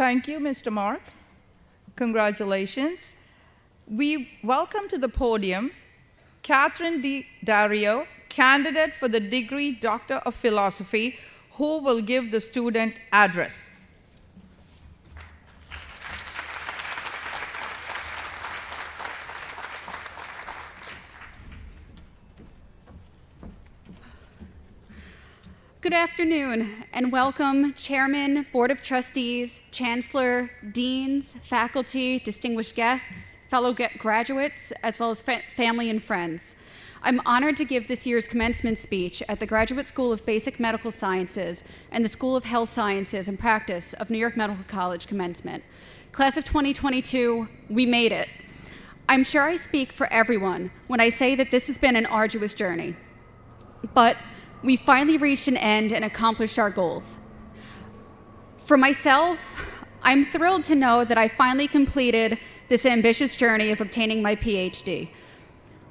Thank you, Mr. Mark. Congratulations. We welcome to the podium Catherine D. Dario, candidate for the degree Doctor of Philosophy, who will give the student address. Good afternoon, and welcome Chairman, Board of Trustees, Chancellor, Deans, faculty, distinguished guests, fellow graduates, as well as family and friends. I'm honored to give this year's commencement speech at the Graduate School of Basic Medical Sciences and the School of Health Sciences and Practice of New York Medical College Commencement. Class of 2022, we made it. I'm sure I speak for everyone when I say that this has been an arduous journey, but we finally reached an end and accomplished our goals. For myself, I'm thrilled to know that I finally completed this ambitious journey of obtaining my PhD.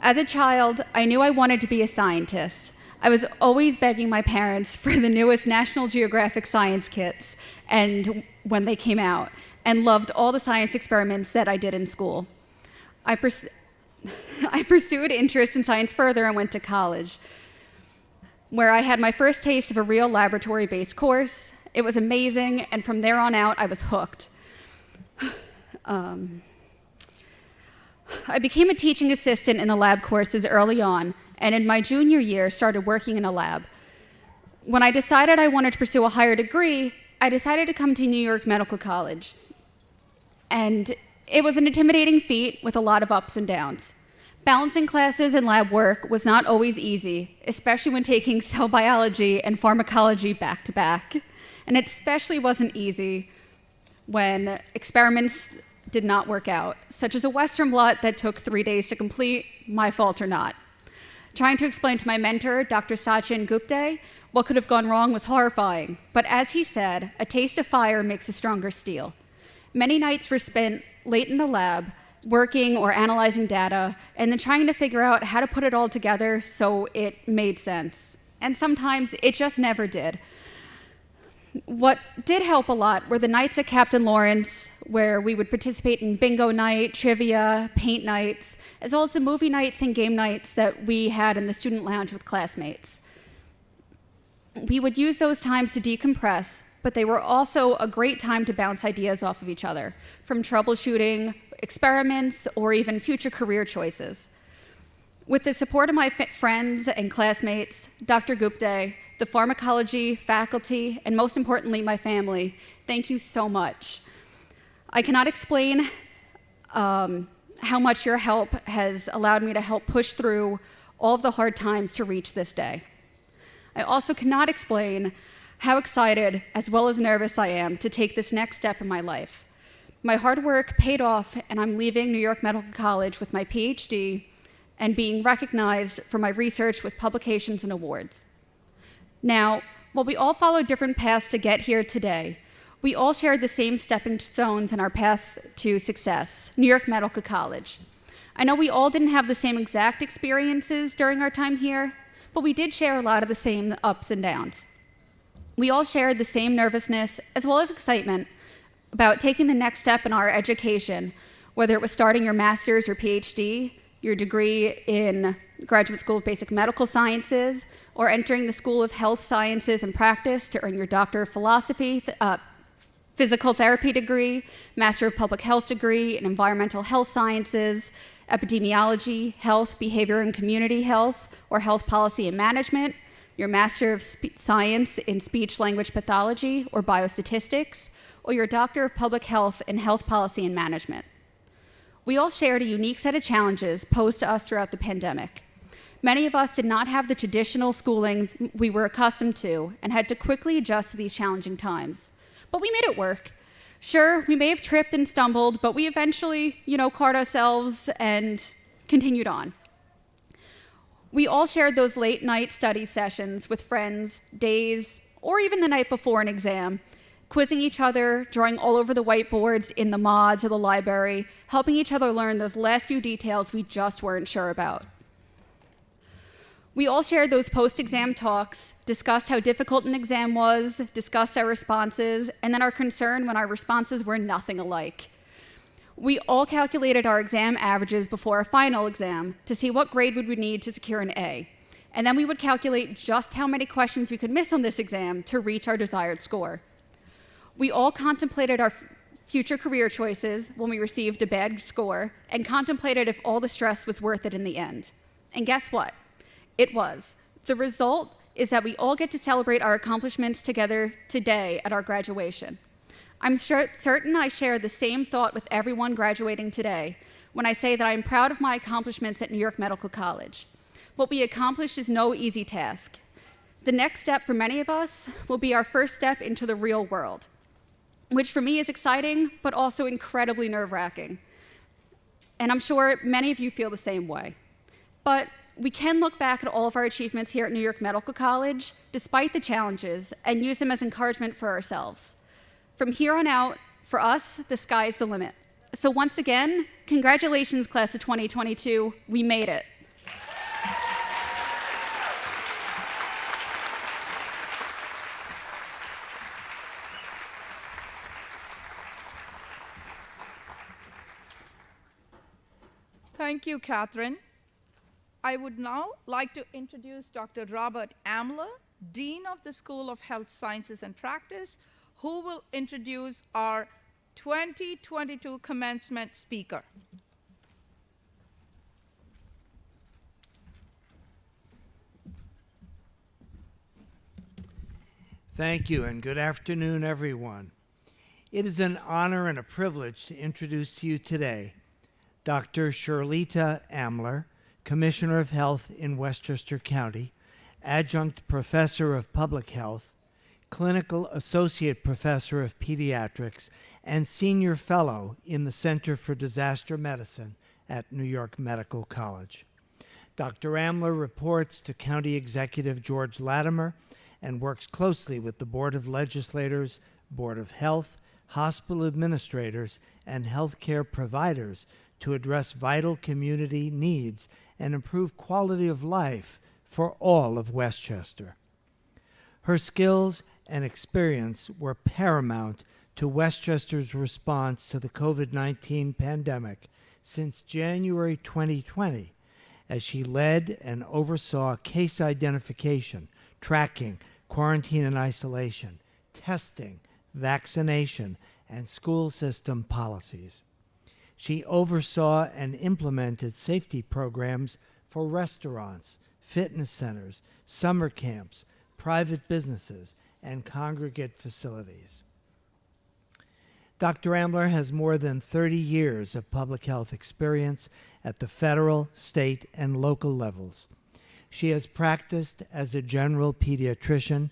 As a child, I knew I wanted to be a scientist. I was always begging my parents for the newest National Geographic science kits and when they came out, and loved all the science experiments that I did in school. I pursued interest in science further and went to college, where I had my first taste of a real laboratory-based course. It was amazing, and from there on out, I was hooked. I became a teaching assistant in the lab courses early on, and in my junior year, started working in a lab. When I decided I wanted to pursue a higher degree, I decided to come to New York Medical College. And it was an intimidating feat with a lot of ups and downs. Balancing classes and lab work was not always easy, especially when taking cell biology and pharmacology back to back. And it especially wasn't easy when experiments did not work out, such as a Western blot that took 3 days to complete, my fault or not. Trying to explain to my mentor, Dr. Sachin Gupta, what could have gone wrong was horrifying, but as he said, a taste of fire makes a stronger steel. Many nights were spent late in the lab, working or analyzing data, and then trying to figure out how to put it all together so it made sense. And sometimes it just never did. What did help a lot were the nights at Captain Lawrence, where we would participate in bingo night, trivia, paint nights, as well as the movie nights and game nights that we had in the student lounge with classmates. We would use those times to decompress, but they were also a great time to bounce ideas off of each other, from troubleshooting, experiments, or even future career choices. With the support of my friends and classmates, Dr. Gupta, the pharmacology faculty, and most importantly, my family, thank you so much. I cannot explain how much your help has allowed me to help push through all of the hard times to reach this day. I also cannot explain how excited as well as nervous I am to take this next step in my life. My hard work paid off, and I'm leaving New York Medical College with my PhD and being recognized for my research with publications and awards. Now, while we all followed different paths to get here today, we all shared the same stepping stones in our path to success, New York Medical College. I know we all didn't have the same exact experiences during our time here, but we did share a lot of the same ups and downs. We all shared the same nervousness as well as excitement about taking the next step in our education, whether it was starting your master's or PhD, your degree in Graduate School of Basic Medical Sciences, or entering the School of Health Sciences and Practice to earn your Doctor of Philosophy, Physical Therapy degree, Master of Public Health degree in Environmental Health Sciences, Epidemiology, Health, Behavior and Community Health, or Health Policy and Management, your Master of Science in Speech Language Pathology or Biostatistics, or your Doctor of Public Health in Health Policy and Management. We all shared a unique set of challenges posed to us throughout the pandemic. Many of us did not have the traditional schooling we were accustomed to and had to quickly adjust to these challenging times. But we made it work. Sure, we may have tripped and stumbled, but we eventually, caught ourselves and continued on. We all shared those late night study sessions with friends, days, or even the night before an exam, quizzing each other, drawing all over the whiteboards in the mods or the library, helping each other learn those last few details we just weren't sure about. We all shared those post-exam talks, discussed how difficult an exam was, discussed our responses, and then our concern when our responses were nothing alike. We all calculated our exam averages before our final exam to see what grade we would need to secure an A. And then we would calculate just how many questions we could miss on this exam to reach our desired score. We all contemplated our future career choices when we received a bad score and contemplated if all the stress was worth it in the end. And guess what? It was. The result is that we all get to celebrate our accomplishments together today at our graduation. I'm certain I share the same thought with everyone graduating today when I say that I'm proud of my accomplishments at New York Medical College. What we accomplished is no easy task. The next step for many of us will be our first step into the real world, which for me is exciting, but also incredibly nerve-wracking. And I'm sure many of you feel the same way. But we can look back at all of our achievements here at New York Medical College, despite the challenges, and use them as encouragement for ourselves. From here on out, for us, the sky's the limit. So once again, congratulations, class of 2022. We made it. Thank you, Catherine. I would now like to introduce Dr. Robert Amler, Dean of the School of Health Sciences and Practice, who will introduce our 2022 commencement speaker. Thank you, and good afternoon, everyone. It is an honor and a privilege to introduce to you today Dr. Shirlita Amler, Commissioner of Health in Westchester County, Adjunct Professor of Public Health, Clinical Associate Professor of Pediatrics, and Senior Fellow in the Center for Disaster Medicine at New York Medical College. Dr. Amler reports to County Executive George Latimer and works closely with the Board of Legislators, Board of Health, hospital administrators, and healthcare providers to address vital community needs and improve quality of life for all of Westchester. Her skills and experience were paramount to Westchester's response to the COVID-19 pandemic since January 2020, as she led and oversaw case identification, tracking, quarantine and isolation, testing, vaccination, and school system policies. She oversaw and implemented safety programs for restaurants, fitness centers, summer camps, private businesses, and congregate facilities. Dr. Amler has more than 30 years of public health experience at the federal, state, and local levels. She has practiced as a general pediatrician,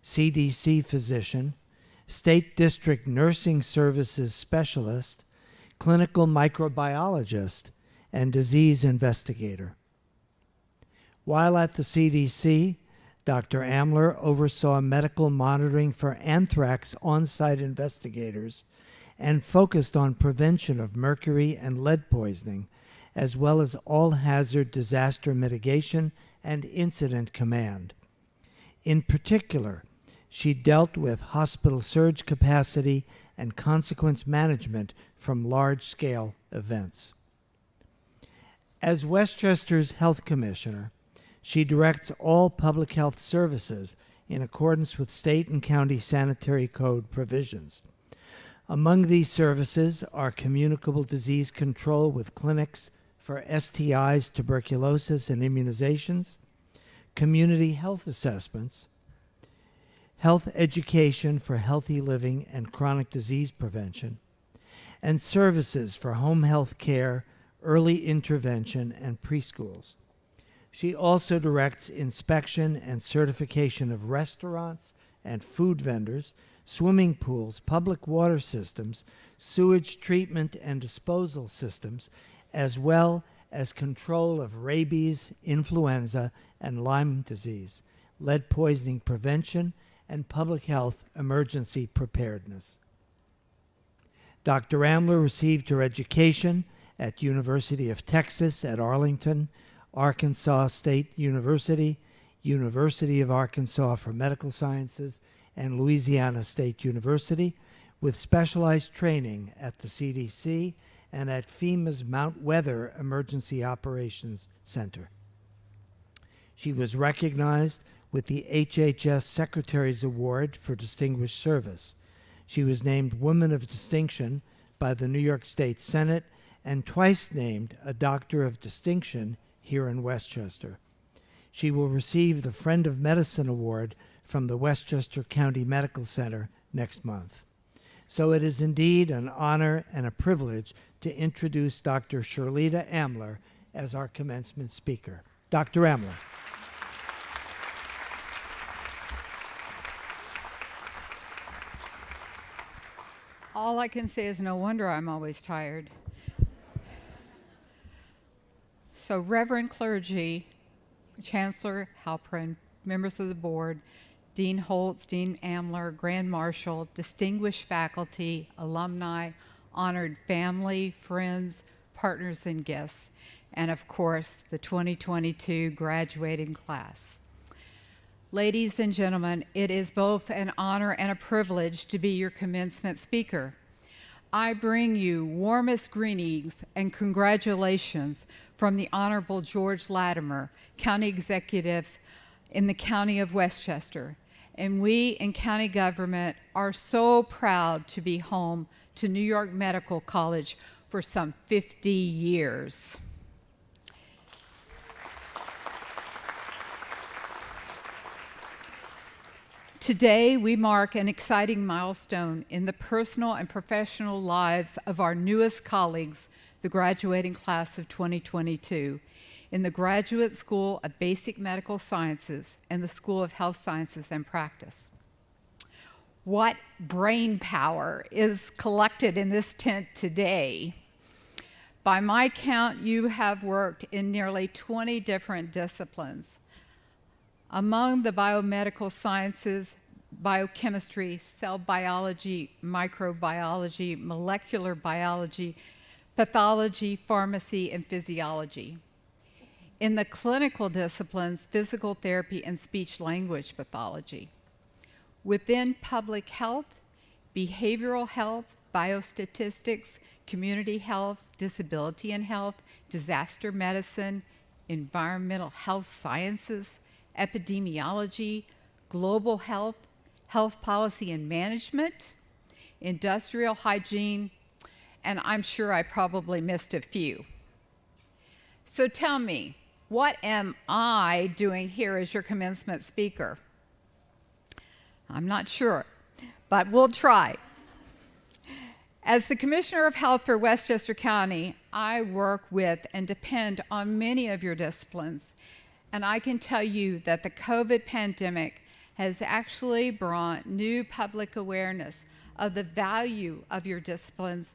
CDC physician, state district nursing services specialist, clinical microbiologist, and disease investigator. While at the CDC, Dr. Amler oversaw medical monitoring for anthrax on-site investigators and focused on prevention of mercury and lead poisoning, as well as all-hazard disaster mitigation and incident command. In particular, she dealt with hospital surge capacity and consequence management from large-scale events. As Westchester's Health Commissioner, she directs all public health services in accordance with state and county sanitary code provisions. Among these services are communicable disease control with clinics for STIs, tuberculosis, and immunizations, community health assessments, health education for healthy living and chronic disease prevention, and services for home health care, early intervention, and preschools. She also directs inspection and certification of restaurants and food vendors, swimming pools, public water systems, sewage treatment and disposal systems, as well as control of rabies, influenza, and Lyme disease, lead poisoning prevention, and public health emergency preparedness. Dr. Amler received her education at University of Texas at Arlington, Arkansas State University, University of Arkansas for Medical Sciences, and Louisiana State University, with specialized training at the CDC and at FEMA's Mount Weather Emergency Operations Center. She was recognized with the HHS Secretary's Award for Distinguished Service. She was named Woman of Distinction by the New York State Senate and twice named a Doctor of Distinction here in Westchester. She will receive the Friend of Medicine Award from the Westchester County Medical Center next month. So it is indeed an honor and a privilege to introduce Dr. Shirlita Amler as our commencement speaker. Dr. Amler. All I can say is no wonder I'm always tired. So Reverend Clergy, Chancellor Halpern, members of the board, Dean Holtz, Dean Amler, Grand Marshal, distinguished faculty, alumni, honored family, friends, partners, and guests, and of course, the 2022 graduating class. Ladies and gentlemen, it is both an honor and a privilege to be your commencement speaker. I bring you warmest greetings and congratulations from the Honorable George Latimer, County Executive in the County of Westchester. And we in county government are so proud to be home to New York Medical College for some 50 years. Today, we mark an exciting milestone in the personal and professional lives of our newest colleagues, the graduating class of 2022, in the Graduate School of Basic Medical Sciences and the School of Health Sciences and Practice. What brain power is collected in this tent today? By my count, you have worked in nearly 20 different disciplines. Among the biomedical sciences, biochemistry, cell biology, microbiology, molecular biology, pathology, pharmacy, and physiology. In the clinical disciplines, physical therapy and speech-language pathology. Within public health, behavioral health, biostatistics, community health, disability and health, disaster medicine, environmental health sciences, epidemiology, global health, health policy and management, industrial hygiene, and I'm sure I probably missed a few. So tell me, what am I doing here as your commencement speaker? I'm not sure, but we'll try. As the Commissioner of Health for Westchester County, I work with and depend on many of your disciplines. And I can tell you that the COVID pandemic has actually brought new public awareness of the value of your disciplines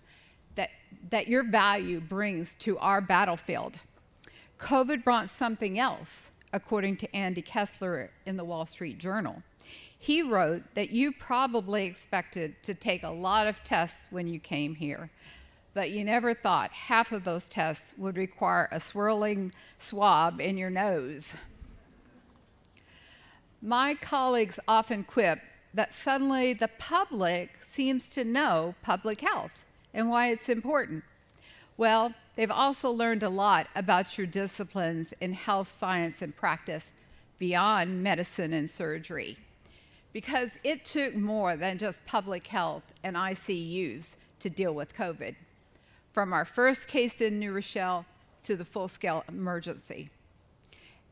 that your value brings to our battlefield. COVID brought something else, according to Andy Kessler in the Wall Street Journal. He wrote that you probably expected to take a lot of tests when you came here, but you never thought half of those tests would require a swirling swab in your nose. My colleagues often quip that suddenly the public seems to know public health and why it's important. Well, they've also learned a lot about your disciplines in health science and practice beyond medicine and surgery, because it took more than just public health and ICUs to deal with COVID, from our first case in New Rochelle to the full-scale emergency.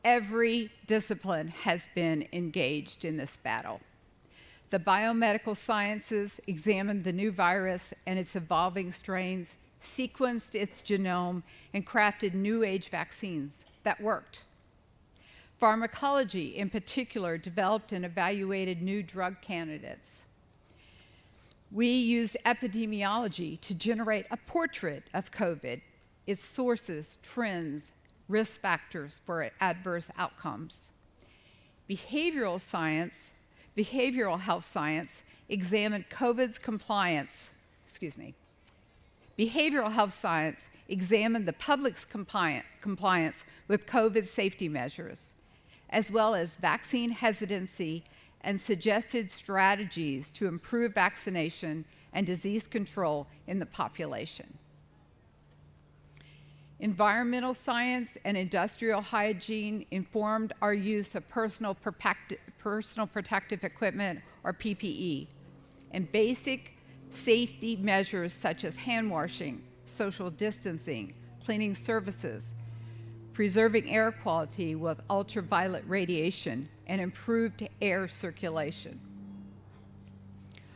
Every discipline has been engaged in this battle. The biomedical sciences examined the new virus and its evolving strains, sequenced its genome, and crafted new age vaccines that worked. Pharmacology, in particular, developed and evaluated new drug candidates. We used epidemiology to generate a portrait of COVID, its sources, trends, risk factors for adverse outcomes. Behavioral health science examined COVID's compliance, Behavioral health science examined the public's compliance with COVID safety measures, as well as vaccine hesitancy and suggested strategies to improve vaccination and disease control in the population. Environmental science and industrial hygiene informed our use of personal protective equipment, or PPE, and basic safety measures such as hand washing, social distancing, cleaning services, preserving air quality with ultraviolet radiation, and improved air circulation.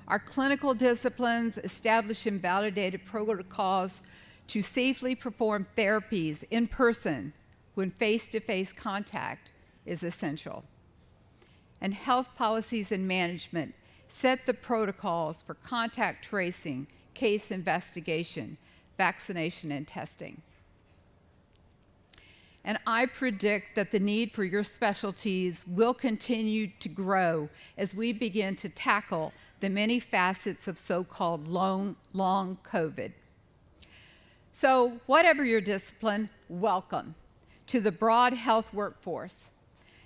Our clinical disciplines established and validated protocols to safely perform therapies in person when face-to-face contact is essential. And health policies and management set the protocols for contact tracing, case investigation, vaccination, and testing. And I predict that the need for your specialties will continue to grow as we begin to tackle the many facets of so-called long COVID. So whatever your discipline, welcome to the broad health workforce.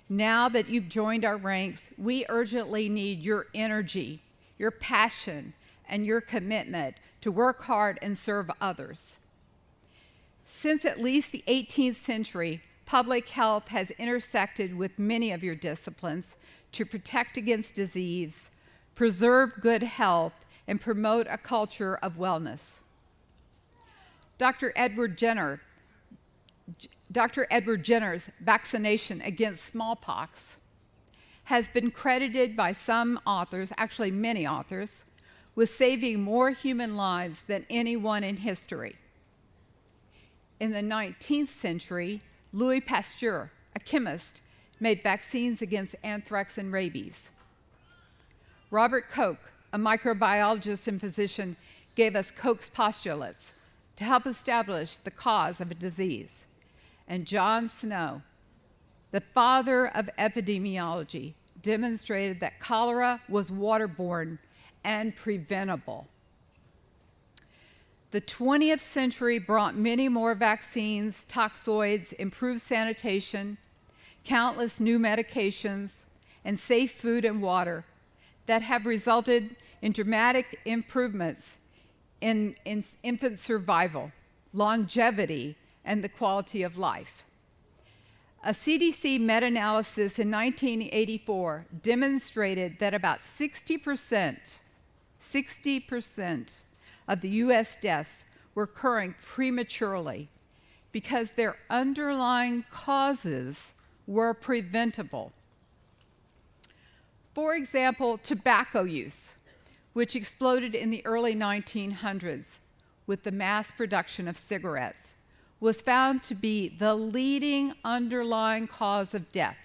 Now that you've joined our ranks, we urgently need your energy, your passion, and your commitment to work hard and serve others. Since at least the 18th century, public health has intersected with many of your disciplines to protect against disease, preserve good health, and promote a culture of wellness. Dr. Edward Jenner's vaccination against smallpox has been credited by some authors, actually many authors, with saving more human lives than anyone in history. In the 19th century, Louis Pasteur, a chemist, made vaccines against anthrax and rabies. Robert Koch, a microbiologist and physician, gave us Koch's postulates to help establish the cause of a disease. And John Snow, the father of epidemiology, demonstrated that cholera was waterborne and preventable. The 20th century brought many more vaccines, toxoids, improved sanitation, countless new medications, and safe food and water that have resulted in dramatic improvements in infant survival, longevity, and the quality of life. A CDC meta-analysis in 1984 demonstrated that about 60% of the US deaths were occurring prematurely because their underlying causes were preventable. For example, tobacco use, which exploded in the early 1900s with the mass production of cigarettes, was found to be the leading underlying cause of death.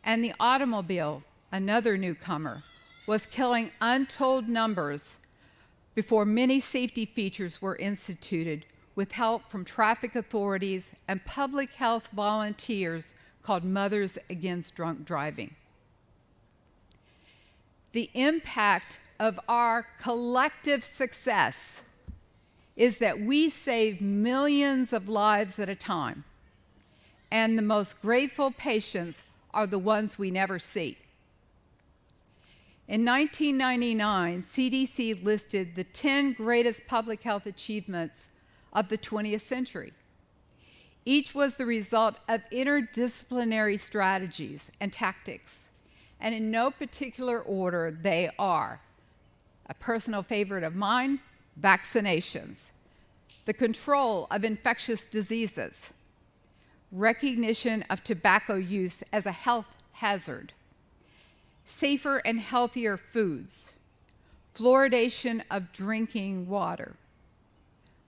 And the automobile, another newcomer, was killing untold numbers before many safety features were instituted with help from traffic authorities and public health volunteers called Mothers Against Drunk Driving. The impact of our collective success is that we save millions of lives at a time, and the most grateful patients are the ones we never see. In 1999, CDC listed the 10 greatest public health achievements of the 20th century. Each was the result of interdisciplinary strategies and tactics, and in no particular order they are: a personal favorite of mine, vaccinations; the control of infectious diseases; recognition of tobacco use as a health hazard; safer and healthier foods; fluoridation of drinking water;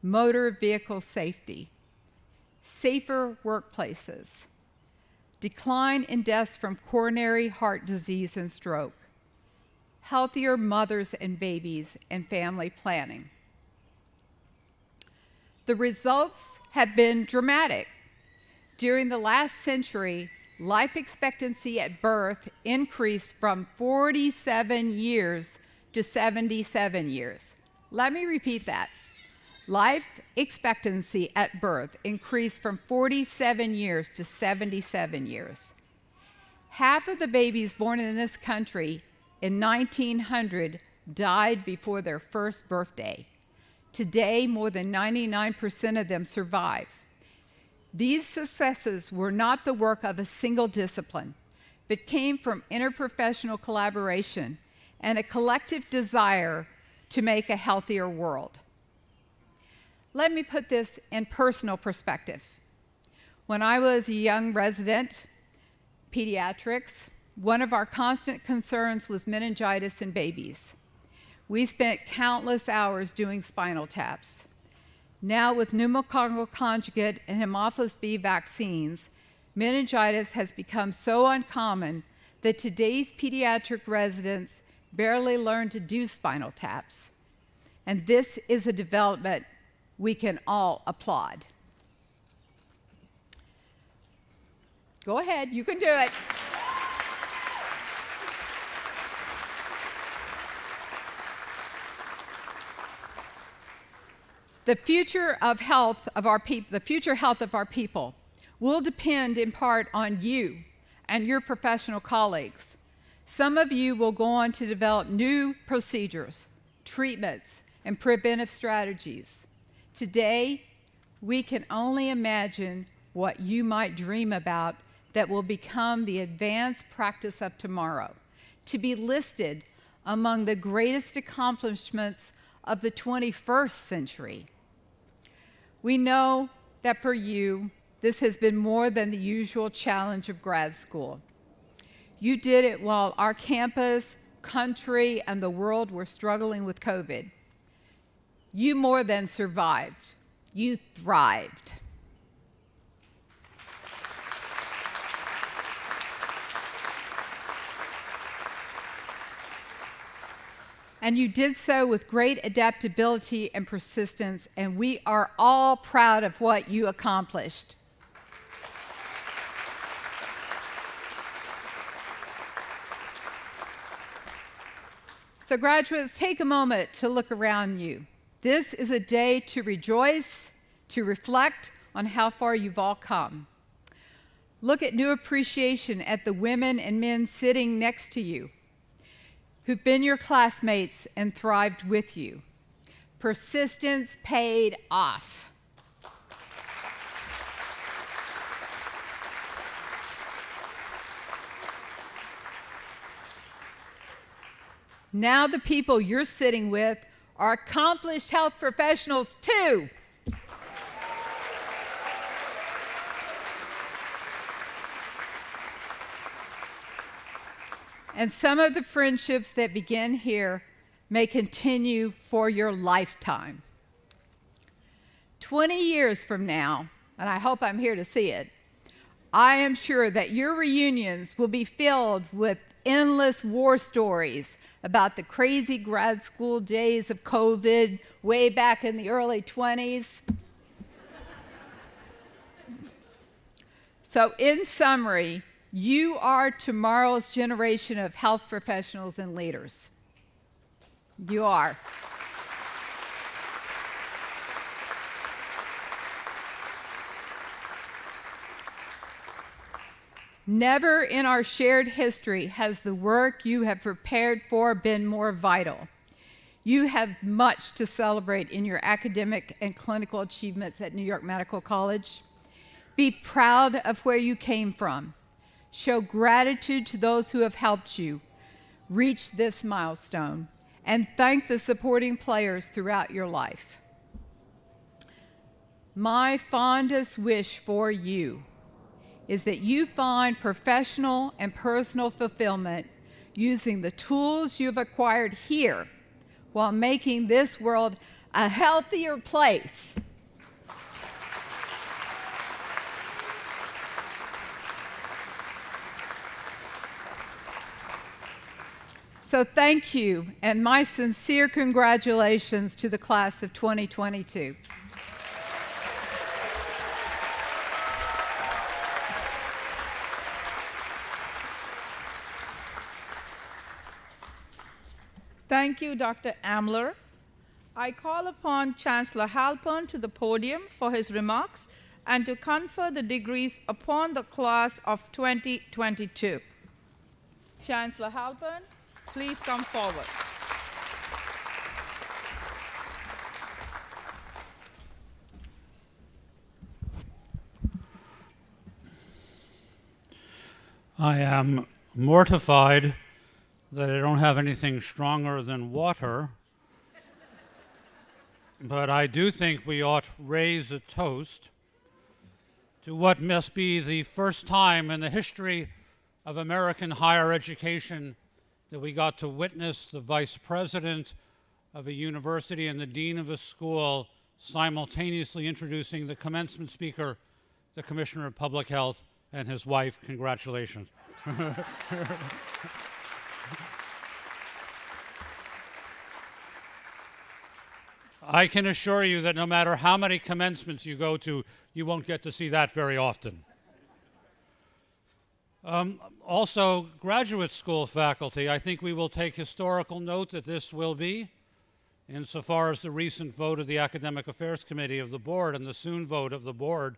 motor vehicle safety; safer workplaces; decline in deaths from coronary heart disease and stroke; healthier mothers and babies, and family planning. The results have been dramatic. During the last century, life expectancy at birth increased from 47 years to 77 years. Let me repeat that. Life expectancy at birth increased from 47 years to 77 years. Half of the babies born in this country in 1900 died before their first birthday. Today, more than 99% of them survive. These successes were not the work of a single discipline, but came from interprofessional collaboration and a collective desire to make a healthier world. Let me put this in personal perspective. When I was a young resident, pediatrics, one of our constant concerns was meningitis in babies. We spent countless hours doing spinal taps. Now, with pneumococcal conjugate and Haemophilus B vaccines, meningitis has become so uncommon that today's pediatric residents barely learn to do spinal taps. And this is a development we can all applaud. Go ahead, you can do it. The future health of our people will depend in part on you and your professional colleagues. Some of you will go on to develop new procedures, treatments, and preventive strategies. Today, we can only imagine what you might dream about that will become the advanced practice of tomorrow, to be listed among the greatest accomplishments of the 21st century. We know that for you, this has been more than the usual challenge of grad school. You did it while our campus, country, and the world were struggling with COVID. You more than survived, you thrived. And you did so with great adaptability and persistence, and we are all proud of what you accomplished. So graduates, take a moment to look around you. This is a day to rejoice, to reflect on how far you've all come. Look at new appreciation at the women and men sitting next to you, who've been your classmates and thrived with you. Persistence paid off. Now the people you're sitting with are accomplished health professionals too. And some of the friendships that begin here may continue for your lifetime. 20 years from now, and I hope I'm here to see it, I am sure that your reunions will be filled with endless war stories about the crazy grad school days of COVID way back in the early 20s. So in summary, you are tomorrow's generation of health professionals and leaders. You are. Never in our shared history has the work you have prepared for been more vital. You have much to celebrate in your academic and clinical achievements at New York Medical College. Be proud of where you came from. Show gratitude to those who have helped you reach this milestone, and thank the supporting players throughout your life. My fondest wish for you is that you find professional and personal fulfillment using the tools you've acquired here while making this world a healthier place. So thank you, and my sincere congratulations to the class of 2022. Thank you, Dr. Amler. I call upon Chancellor Halpern to the podium for his remarks and to confer the degrees upon the class of 2022. Chancellor Halpern, please come forward. I am mortified that I don't have anything stronger than water, but I do think we ought to raise a toast to what must be the first time in the history of American higher education that we got to witness the vice president of a university and the dean of a school simultaneously introducing the commencement speaker, the Commissioner of Public Health, and his wife. Congratulations. I can assure you that no matter how many commencements you go to, you won't get to see that very often. Also, graduate school faculty, I think we will take historical note that this will be, insofar as the recent vote of the Academic Affairs Committee of the board and the soon vote of the board,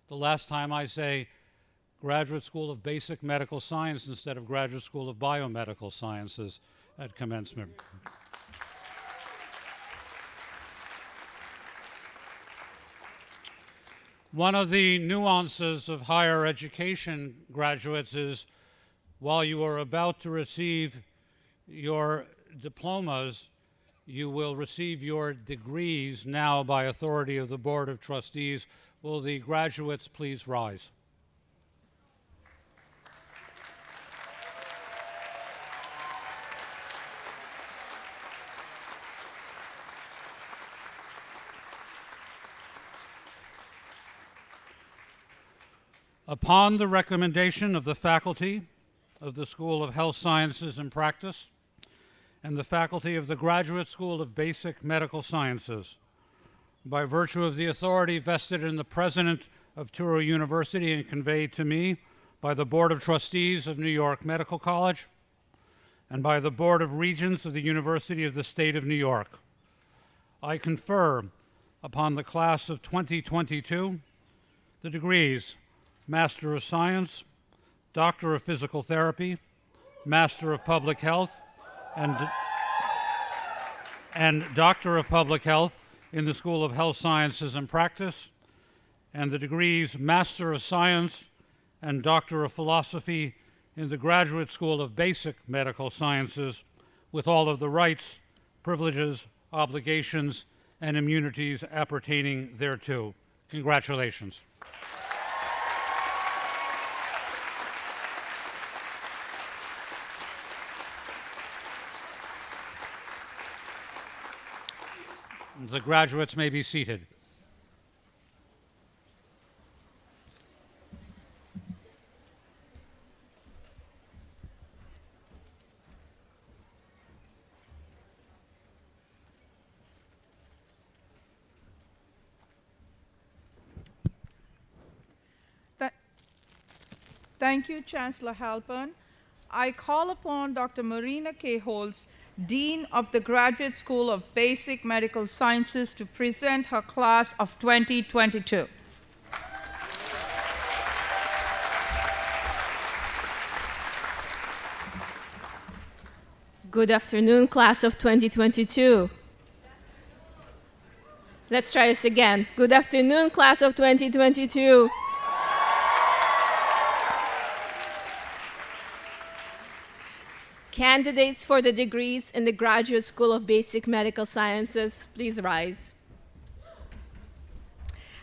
the last time I say Graduate School of Basic Medical Science instead of Graduate School of Biomedical Sciences at commencement. One of the nuances of higher education graduates is while you are about to receive your diplomas, you will receive your degrees now by authority of the Board of Trustees. Will the graduates please rise? Upon the recommendation of the faculty of the School of Health Sciences and Practice and the faculty of the Graduate School of Basic Medical Sciences, by virtue of the authority vested in the president of Touro University and conveyed to me by the Board of Trustees of New York Medical College and by the Board of Regents of the University of the State of New York, I confer upon the class of 2022 the degrees Master of Science, Doctor of Physical Therapy, Master of Public Health, and Doctor of Public Health in the School of Health Sciences and Practice, and the degrees Master of Science and Doctor of Philosophy in the Graduate School of Basic Medical Sciences, with all of the rights, privileges, obligations, and immunities appertaining thereto. Congratulations. The graduates may be seated. Thank you, Chancellor Halpern. I call upon Dr. Marina K. Holz, Dean of the Graduate School of Basic Medical Sciences, to present her class of 2022. Good afternoon, class of 2022. Let's try this again. Good afternoon, class of 2022. Candidates for the degrees in the Graduate School of Basic Medical Sciences, please rise.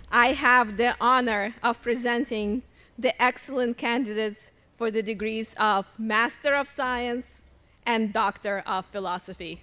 I have the honor of presenting the excellent candidates for the degrees of Master of Science and Doctor of Philosophy.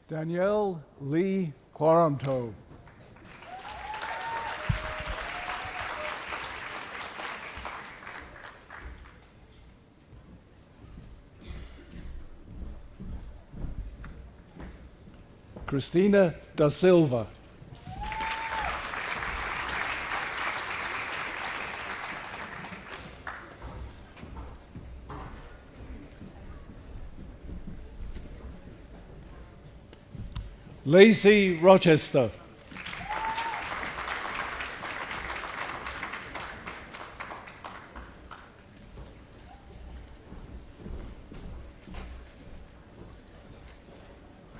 Danielle Lee Quaranto. Christina da Silva. Lacey Rochester.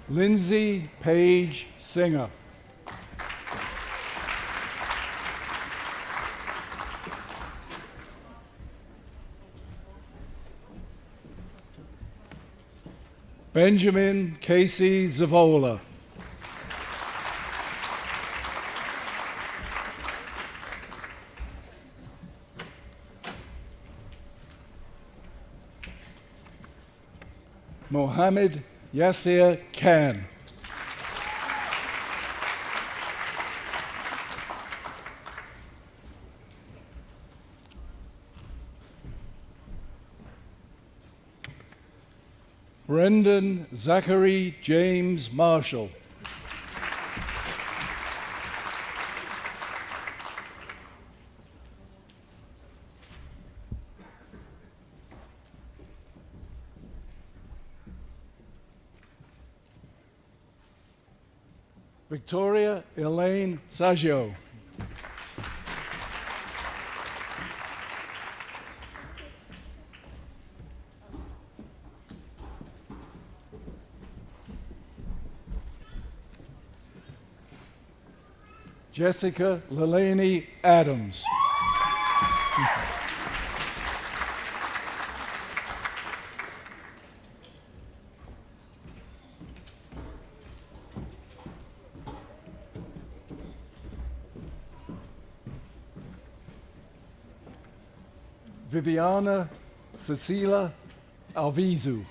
Lindsay Page Singer. Benjamin Casey Zavola. Mohammed Yasir Khan. Brendan Zachary James Marshall. Victoria Elaine Saggio. Jessica Lelani Adams. Viviana Cecilia Alvizu.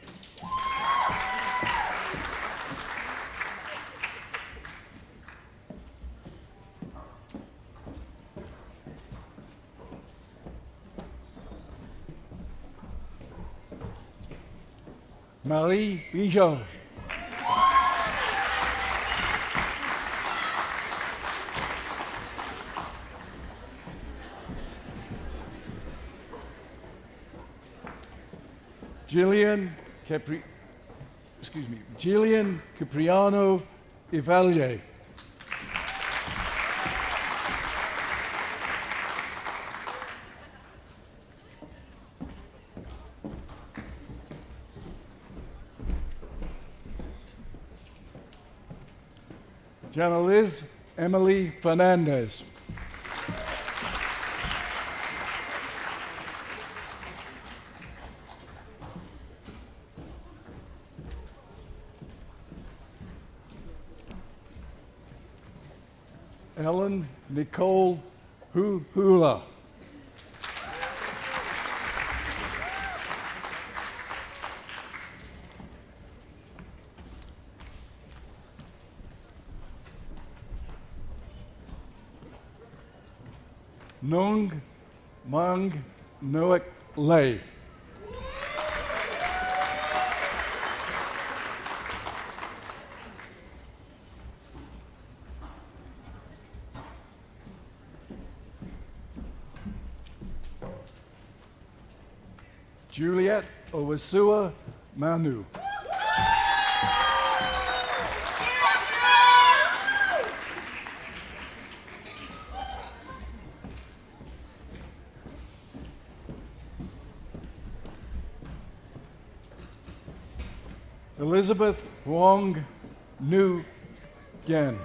Marie Bijot. Jillian Cipriano Ivalier. Jana Liz Emily Fernandez. Ellen Nicole Hula. Nung Mang Noak Lay. Juliet Owasua Manu. Elizabeth Wong Nu Gen.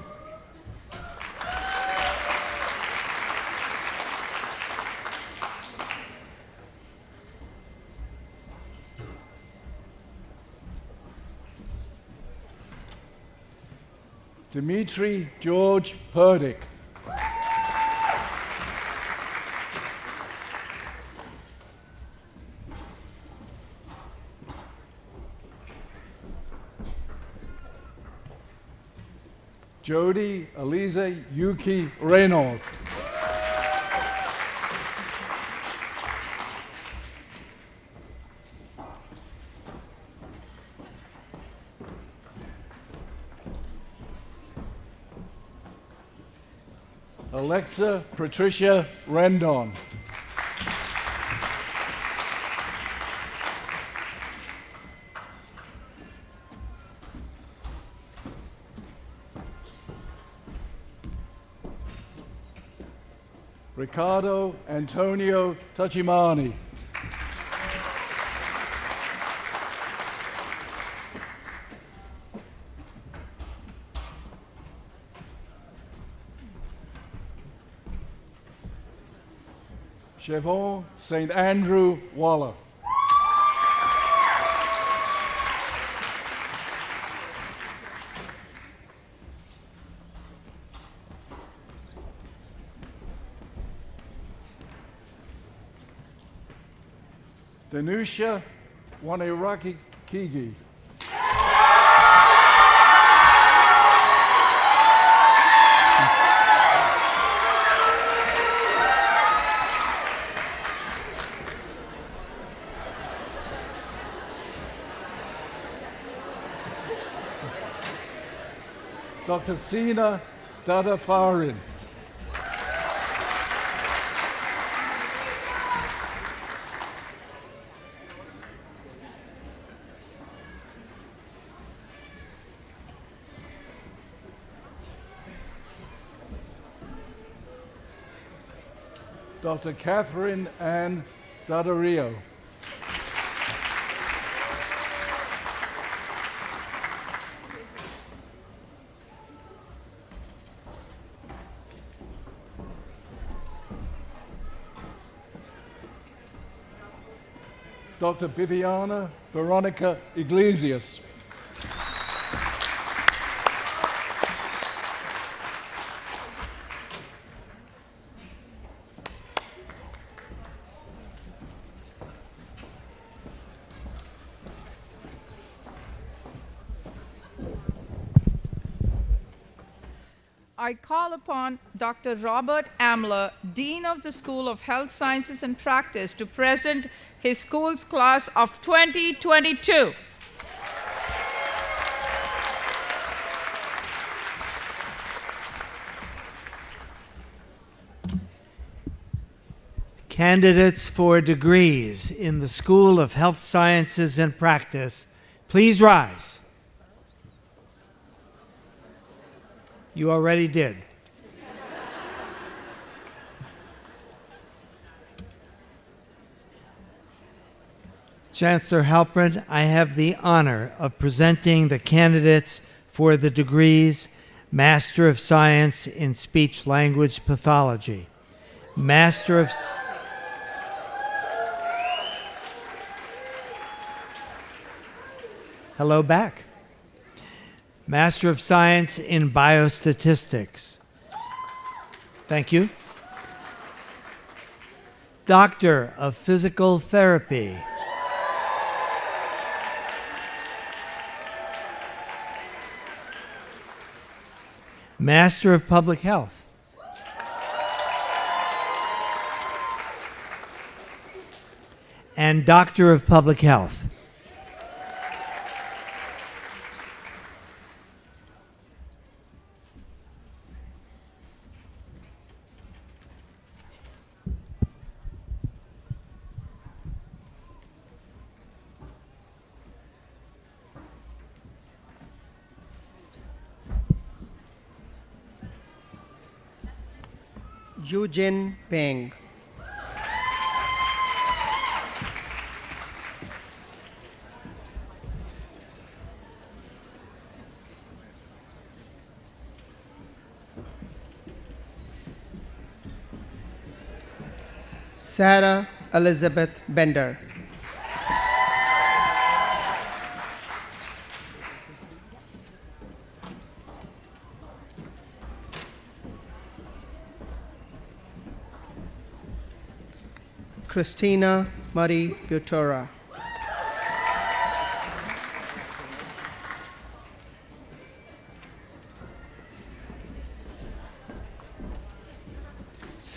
Dimitri George Purdick. Jody Eliza Yuki Reynolds. Alexa Patricia Rendon. Ricardo Antonio Tachimani. Chevon St. Andrew Waller. Danusha Waniraki Kigi. Dr. Sina Dadafarin. Dr. Catherine Ann Dadario. Dr. Bibiana Veronica Iglesias. I call upon Dr. Robert Amler, Dean of the School of Health Sciences and Practice, to present his school's class of 2022. Candidates for degrees in the School of Health Sciences and Practice, please rise. You already did. Chancellor Halpern, I have the honor of presenting the candidates for the degrees Master of Science in Speech Language Pathology, Master of Hello back. Master of Science in Biostatistics. Thank you. Doctor of Physical Therapy. Master of Public Health. And Doctor of Public Health. Eugene Peng. Sarah Elizabeth Bender. Christina Marie Butora.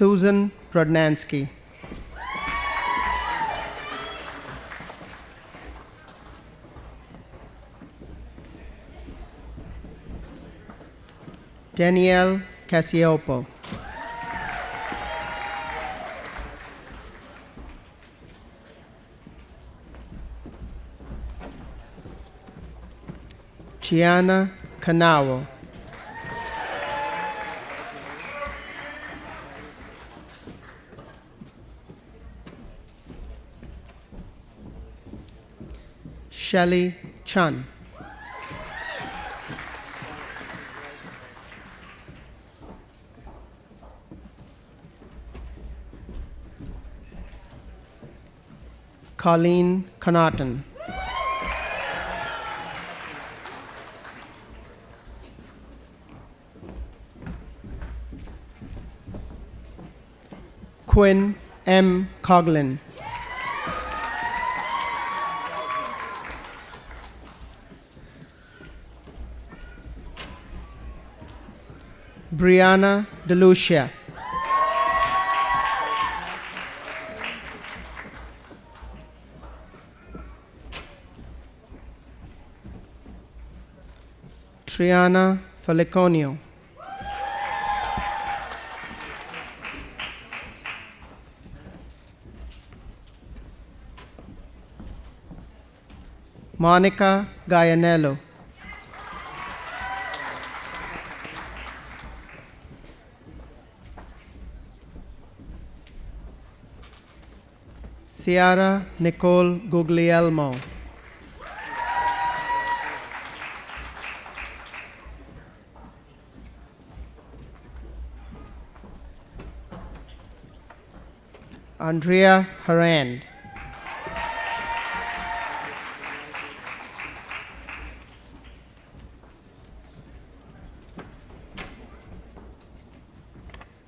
Susan Brodnansky. Danielle Cassiopo. Gianna Canavo. Shelley Chun. Colleen Connaughton. Quinn M. Coughlin. Brianna DeLucia. Triana Feliconio. Monica Gaianello. Ciara Nicole Guglielmo. Andrea Harand.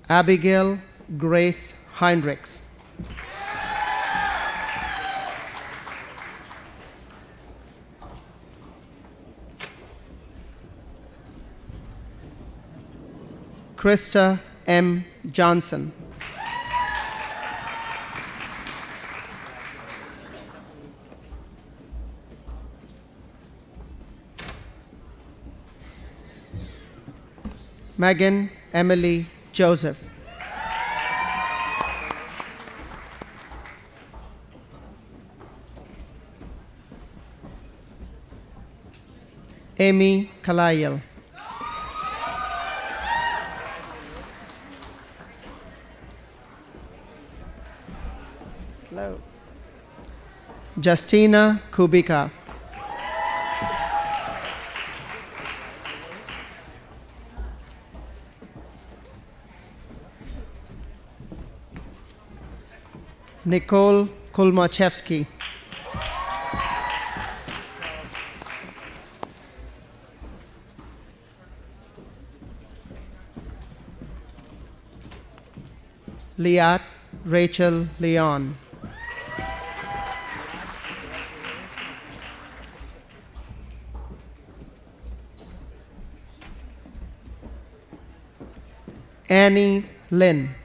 Abigail Grace Heinrichs. Krista M. Johnson. Megan Emily Joseph. Amy Kalayel. Hello. Justina Kubika. Nicole Kulmachevsky. Liat Rachel Leon. Annie Lynn.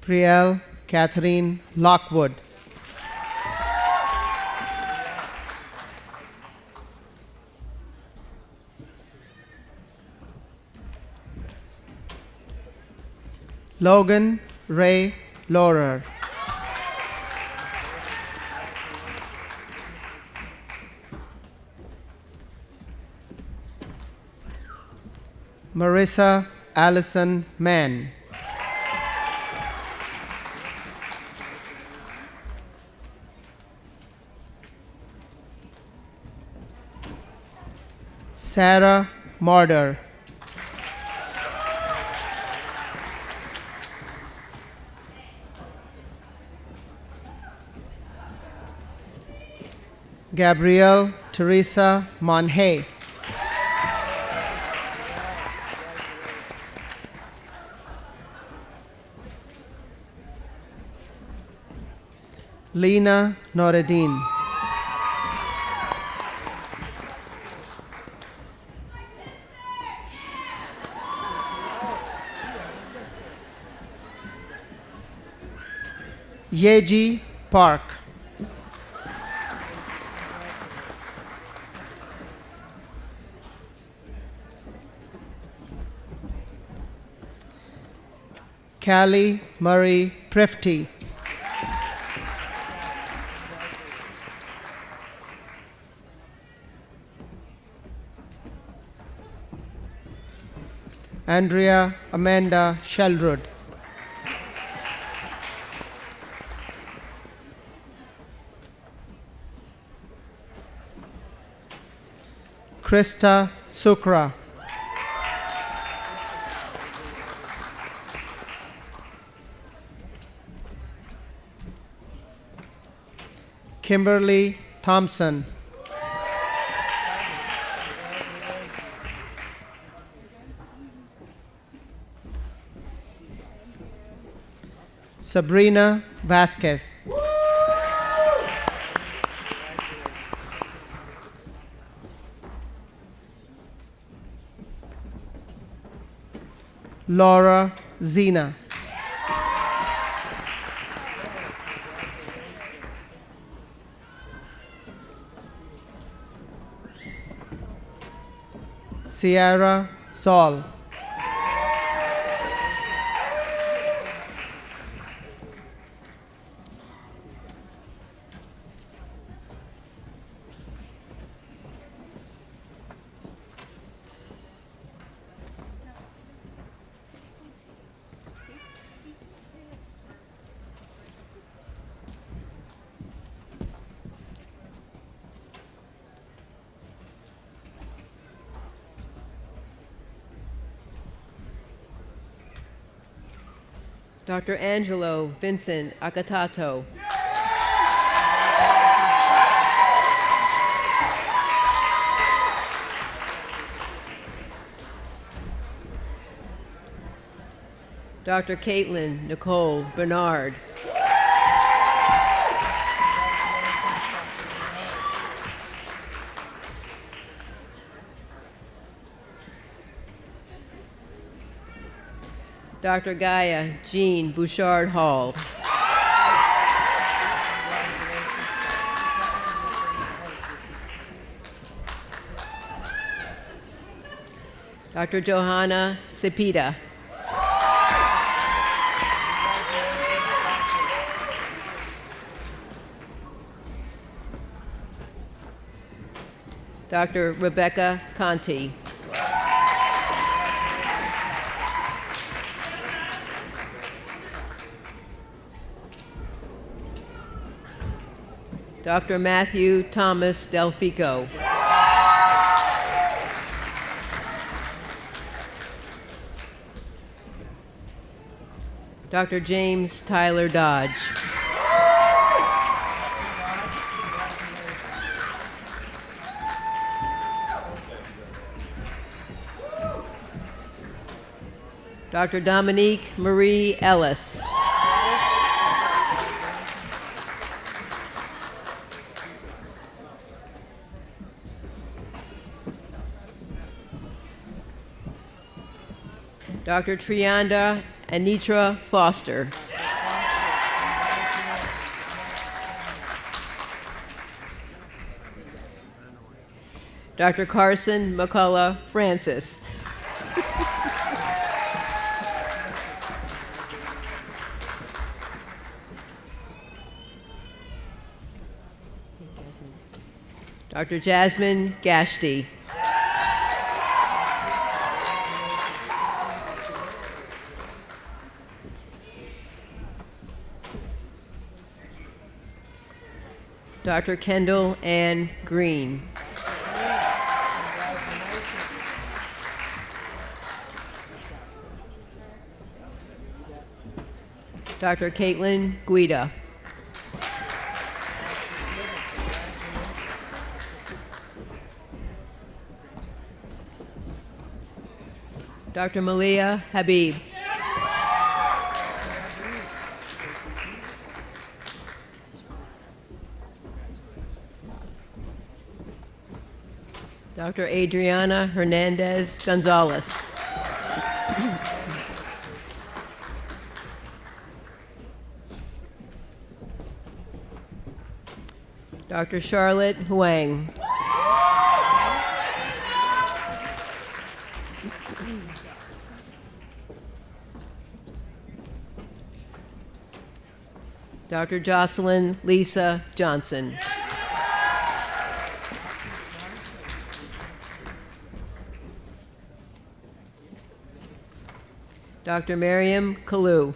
Priel Catherine Lockwood. Logan Ray Laurer. Marissa Allison Mann. Sarah Marder. Gabrielle Teresa Monhay. Lena Noreddin. Yeji Park. Callie Marie Prifty. Andrea Amanda Shelrud. Krista Sukra. Kimberly Thompson. Sabrina Vasquez. Laura Zena. Sierra Saul. Dr. Angelo Vincent Akatato. Dr. Caitlin Nicole Bernard. Dr. Gaia Jean Bouchard Hall. Dr. Johanna Cepeda. Dr. Rebecca Conti. Dr. Matthew Thomas Delfico. Dr. James Tyler Dodge. Dr. Dominique Marie Ellis. Dr. Trianda Anitra Foster. Dr. Carson McCullough Francis. Dr. Jasmine Gashty. Dr. Kendall Ann Green. Dr. Caitlin Guida. Dr. Malia Habib. Dr. Adriana Hernandez Gonzalez. Dr. Charlotte Huang. Dr. Jocelyn Lisa Johnson. Dr. Miriam Kalu.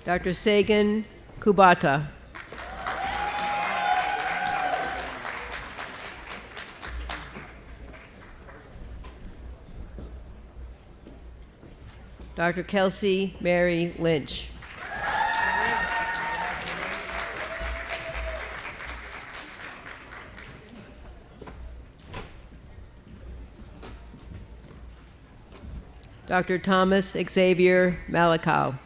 Dr. Sagan Kubata. Dr. Kelsey Mary Lynch. Dr. Thomas Xavier Malakau.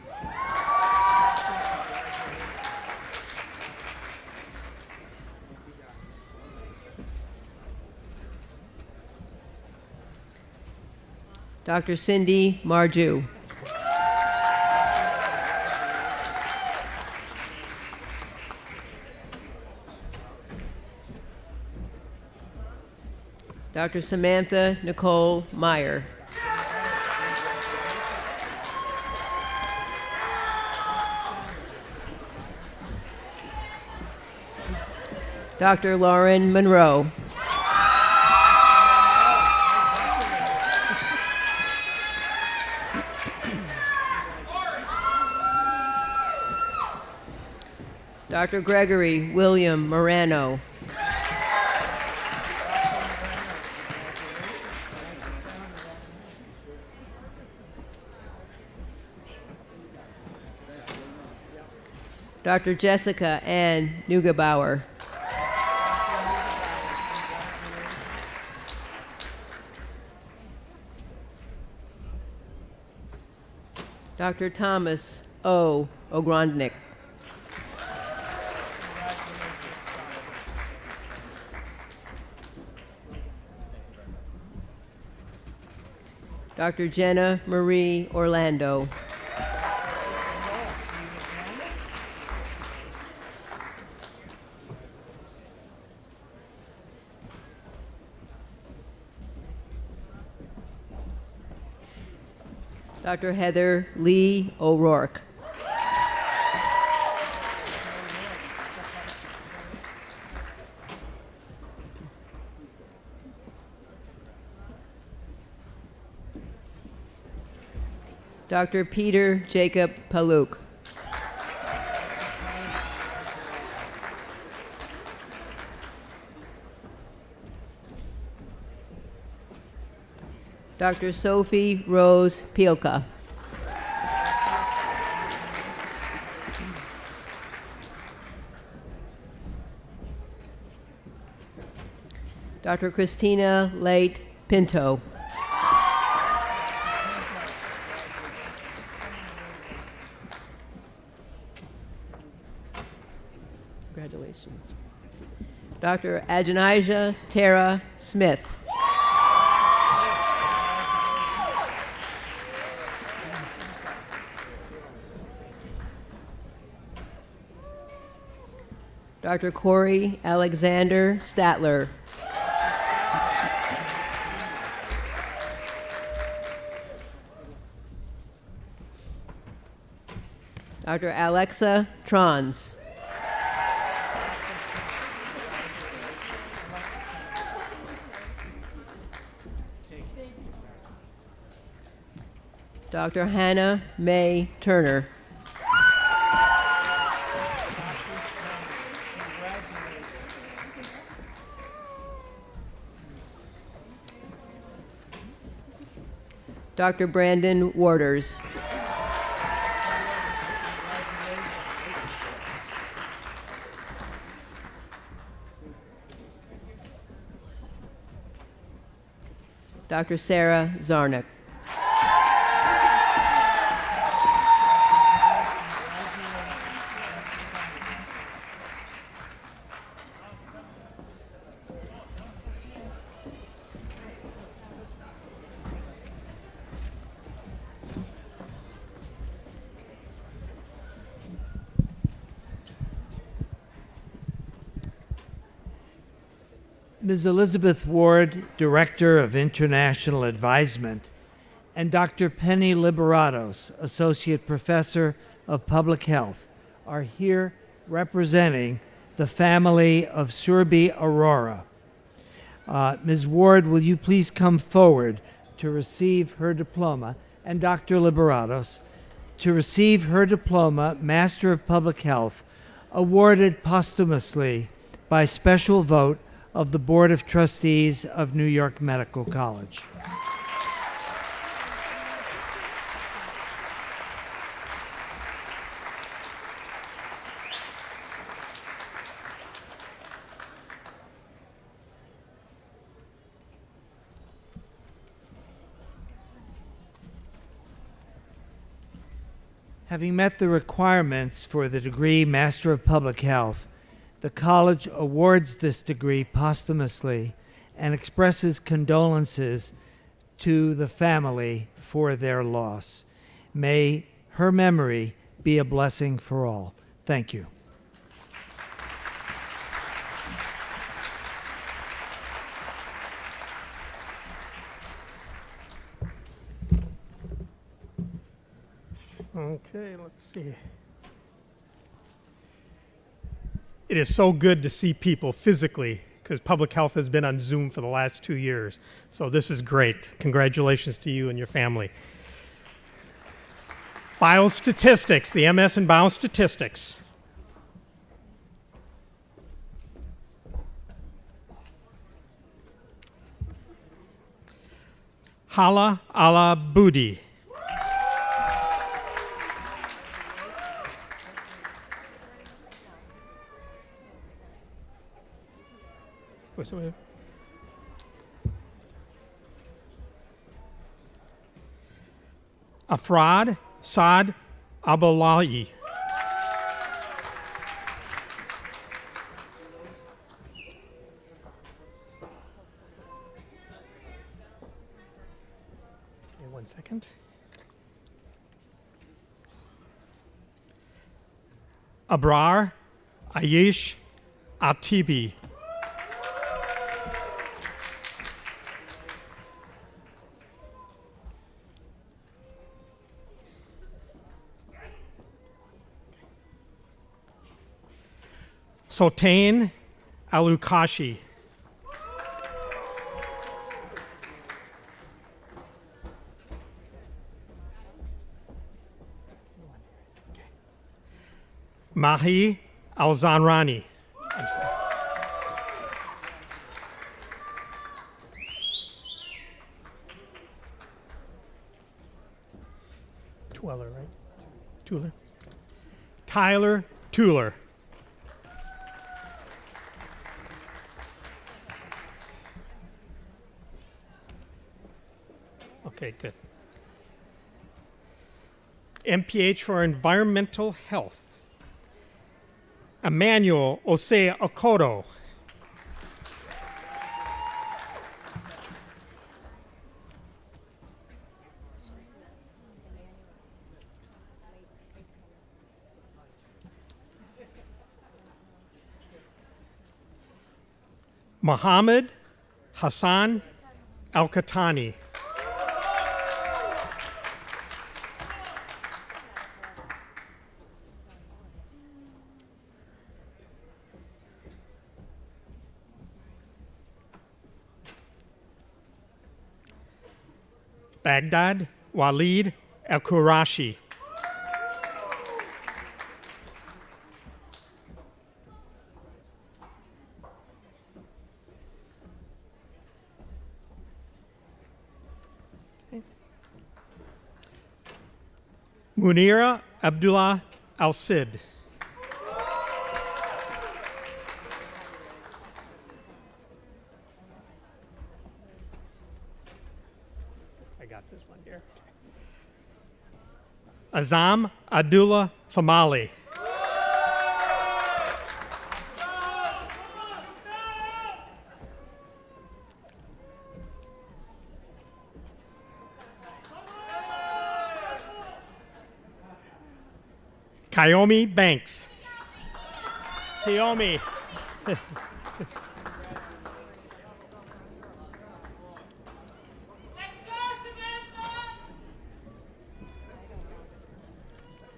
Dr. Cindy Marju. Dr. Samantha Nicole Meyer. Dr. Lauren Monroe. Dr. Gregory William Morano. Dr. Jessica Ann Neugebauer. Dr. Thomas O. Ogrodnik. Dr. Jenna Marie Orlando. Dr. Heather Lee O'Rourke. Dr. Peter Jacob Paluk. Dr. Sophie Rose Pielka. Dr. Christina Late Pinto. Congratulations. Dr. Adonijah Tara Smith. Dr. Corey Alexander Statler. Dr. Alexa Trons. Dr. Hannah Mae Turner. Dr. Brandon Waters. Dr. Sarah Zarnik. Ms. Elizabeth Ward, Director of International Advisement, and Dr. Penny Liberatos, Associate Professor of Public Health, are here representing the family of Surbi Aurora. Ms. Ward, will you please come forward to receive her diploma, and Dr. Liberatos, to receive her diploma, Master of Public Health, awarded posthumously by special vote of the Board of Trustees of New York Medical College. Having met the requirements for the degree Master of Public Health, the college awards this degree posthumously and expresses condolences to the family for their loss. May her memory be a blessing for all. Thank you. Okay, let's see. It is so good to see people physically because public health has been on Zoom for the last 2 years. So this is great. Congratulations to you and your family. Biostatistics, the MS in biostatistics. Hala Ala Budi. Afrad Saad Abdullahi. Okay, 1 second. Abrar Ayish Atibi. Sultan Alukashi. Mahi Alzanrani. Tweller, right? Tuller. Tyler Tuller. Okay, good. MPH for Environmental Health. Emmanuel Osei Okoto. Muhammad Hassan Al-Katani. Baghdad Walid Al-Qurashi. Munira Abdullah Al-Sid. I got this one here. Azam Abdullah Famali. Kayomi Banks. Kayomi.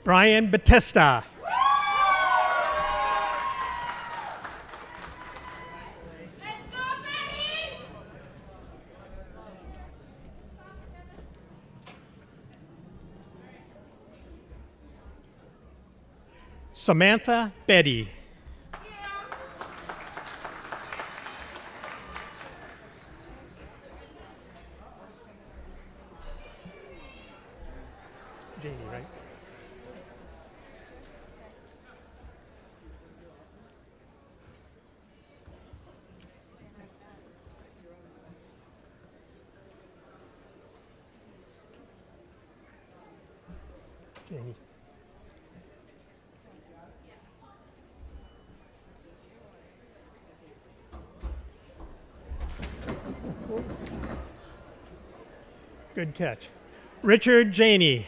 Brian Batista. Samantha Betty. Janie, right? Janie. Good catch. Richard Janey.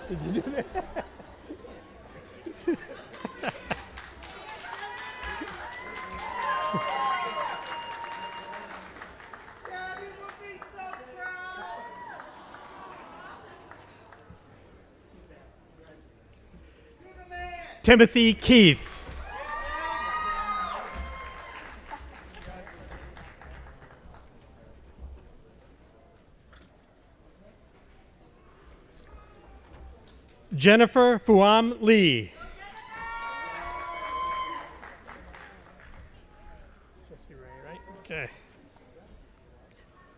Did you do that? Timothy Keith. Jennifer Fuam Lee. Jesse Ray, right? Okay.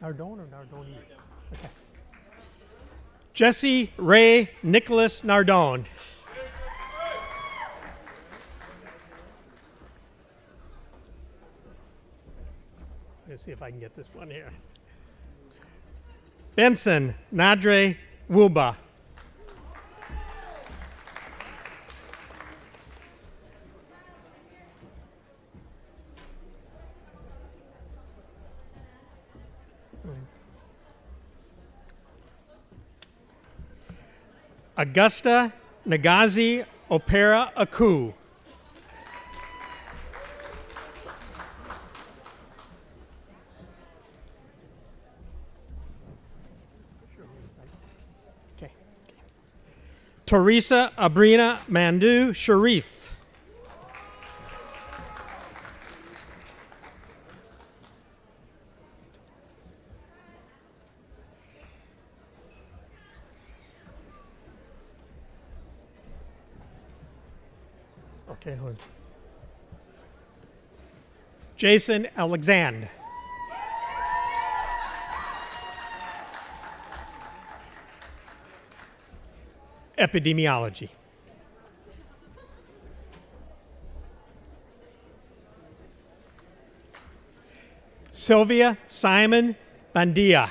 Nardone or Nardone? Okay. Jesse Ray Nicholas Nardone. Let's see if I can get this one here. Benson Nadre Wuba. Augusta Nagazi Opera Aku. Okay. Teresa Abrina Mandu Sharif. Okay, hold on. Jason Alexander. Epidemiology. Sylvia Simon Bandia.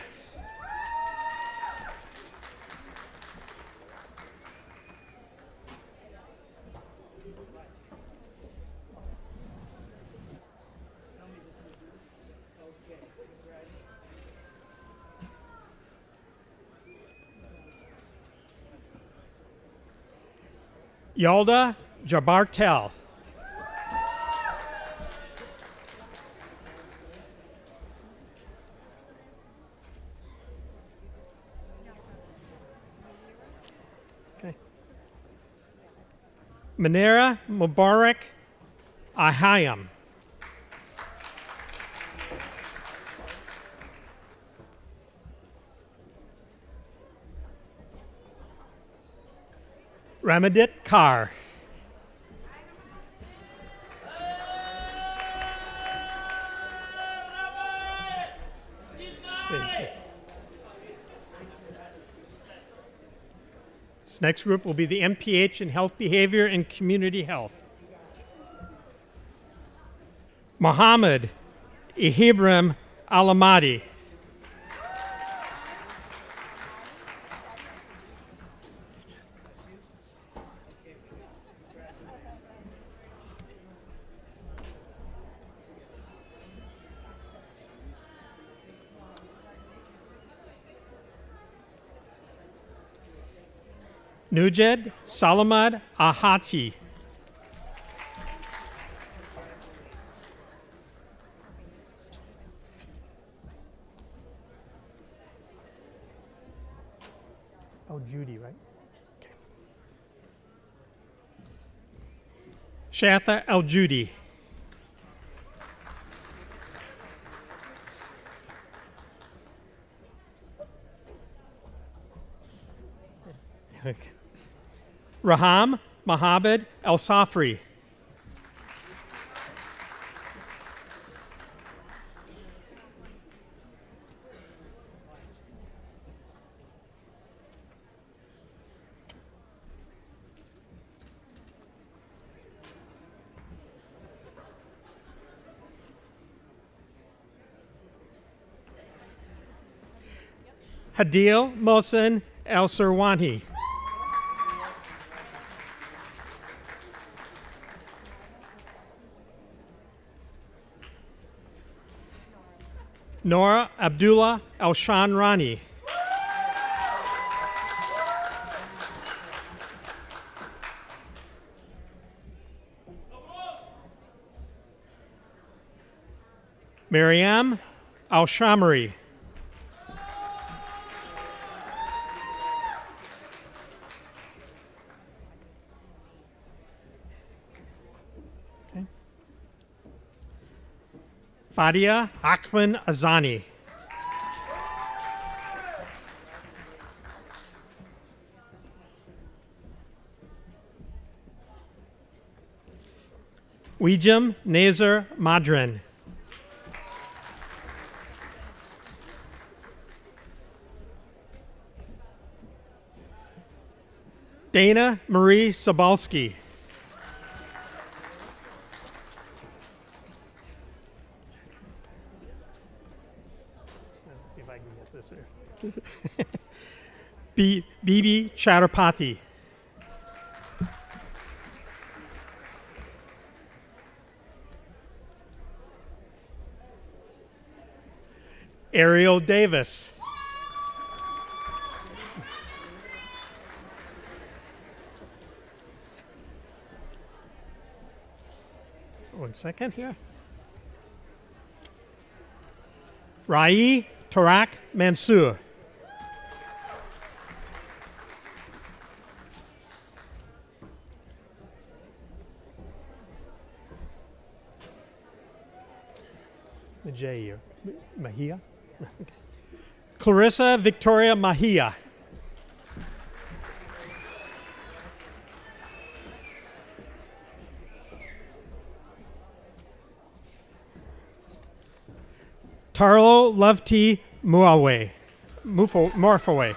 Yalda Jabartel. Okay. Manera Mubarak Ahayam. Ramadit Kar. This next group will be the MPH in Health Behavior and Community Health. Mohammed Ihibram Alamadi. Nujed Salamad Ahati. Shatha Al-Judi. Raham Mohammed Al-Safri. Hadil Mohsen Al-Sirwani. Nora Abdullah Al-Shanrani. Mariam Al-Shamri. Fadia Akman Azani. Wijam Nazar Madrin. Dana Marie Sobalski. Let's see if I can get this here. Bibi Chatterpathy. Ariel Davis. One second here. Rai Tarak Mansour. The J here. Mahia. Okay. Clarissa Victoria Mahia. Tarlo Loveti Muawe. Morfaway.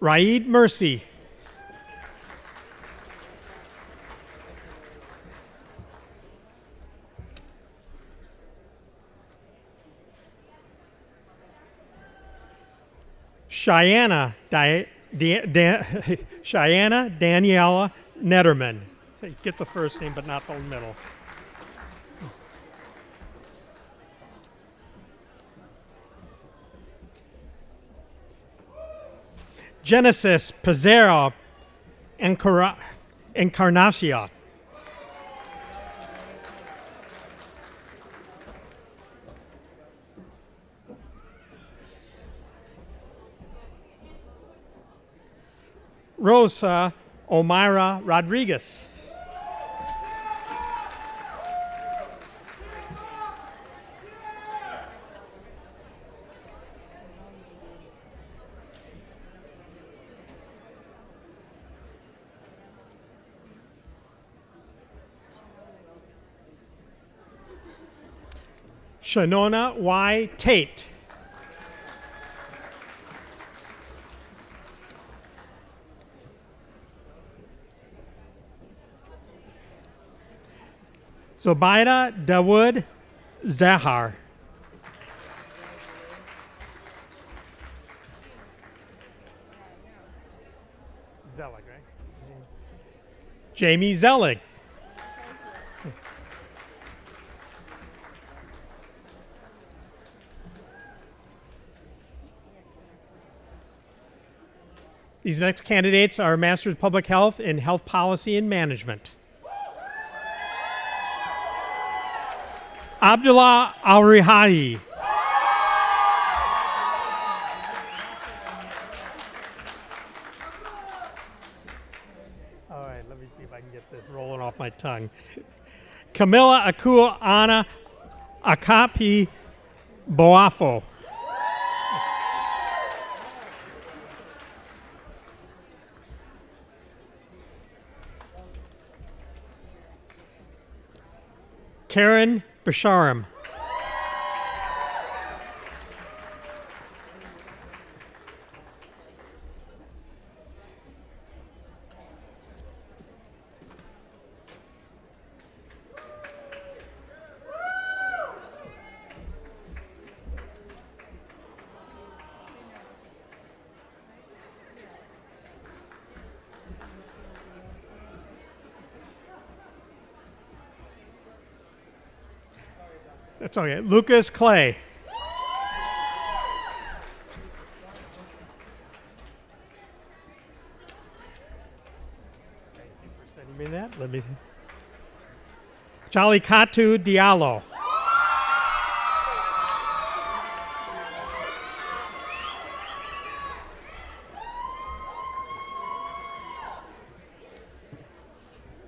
Raid Mercy. Cheyenne Daniela Netterman. Hey, get the first name, but not the middle. Genesis Pizarro Encarnacion. Rosa Omira Rodriguez. Shanona Y. Tate. Zobaida Dawood Zahar. Zelig, right? Jamie Zelig. These next candidates are Masters of Public Health in Health Policy and Management. Abdullah Al-Rihahi. my tongue. Camilla Akua Ana Akapi Boafo. Karen Basharam. That's okay. Lucas Clay. Thank you for sending me that. Let me. Charlie Katu Diallo.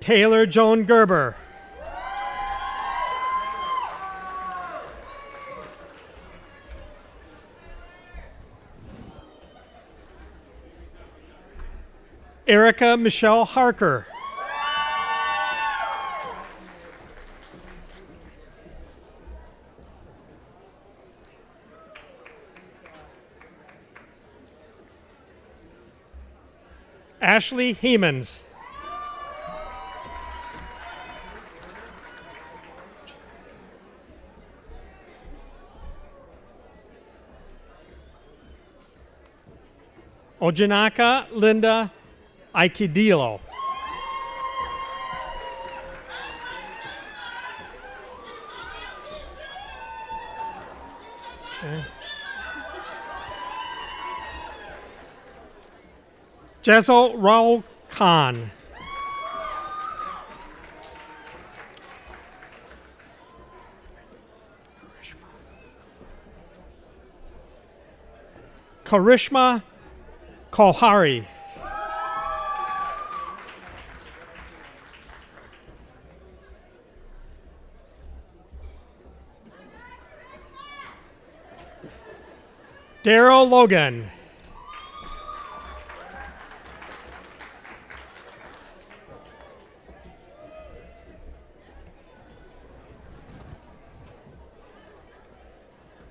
Taylor Joan Gerber. Erica Michelle Harker. Ashley Hemans. Ojanaka Linda Aikidilo. Okay. Jezel Raul Khan. Karishma Kohari. Daryl Logan.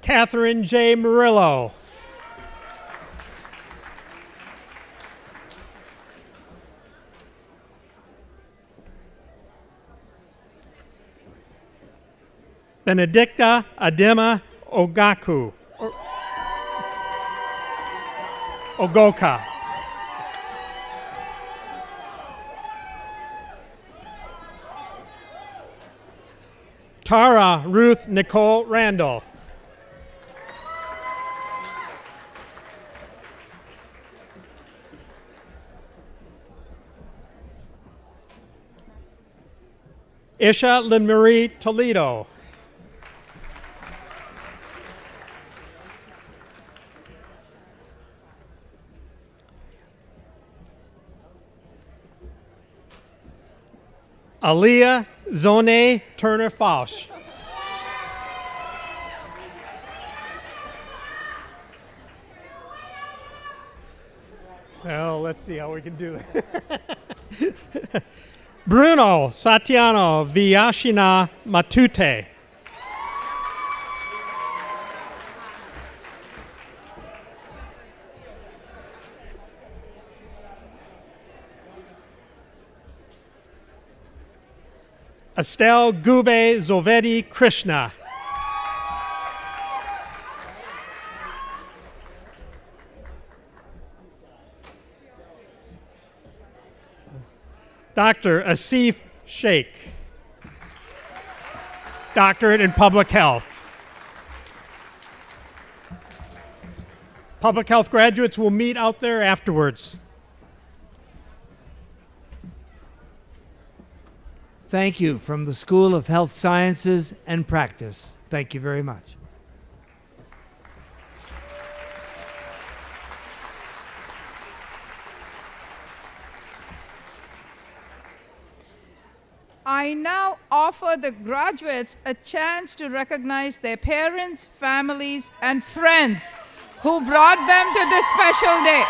Catherine J. Murillo. Benedicta Adema Ogaku. Ogoka. Tara Ruth Nicole Randall. Isha Lynn Marie Toledo. Aliyah Zone Turner Fausch. Well, let's see how we can do it. Bruno Satiano Viashina Matute. Estelle Gube Zovedi Krishna. Dr. Asif Sheikh, doctorate in public health. Public health graduates will meet out there afterwards. Thank you from the School of Health Sciences and Practice. Thank you very much. I now offer the graduates a chance to recognize their parents, families, and friends who brought them to this special day.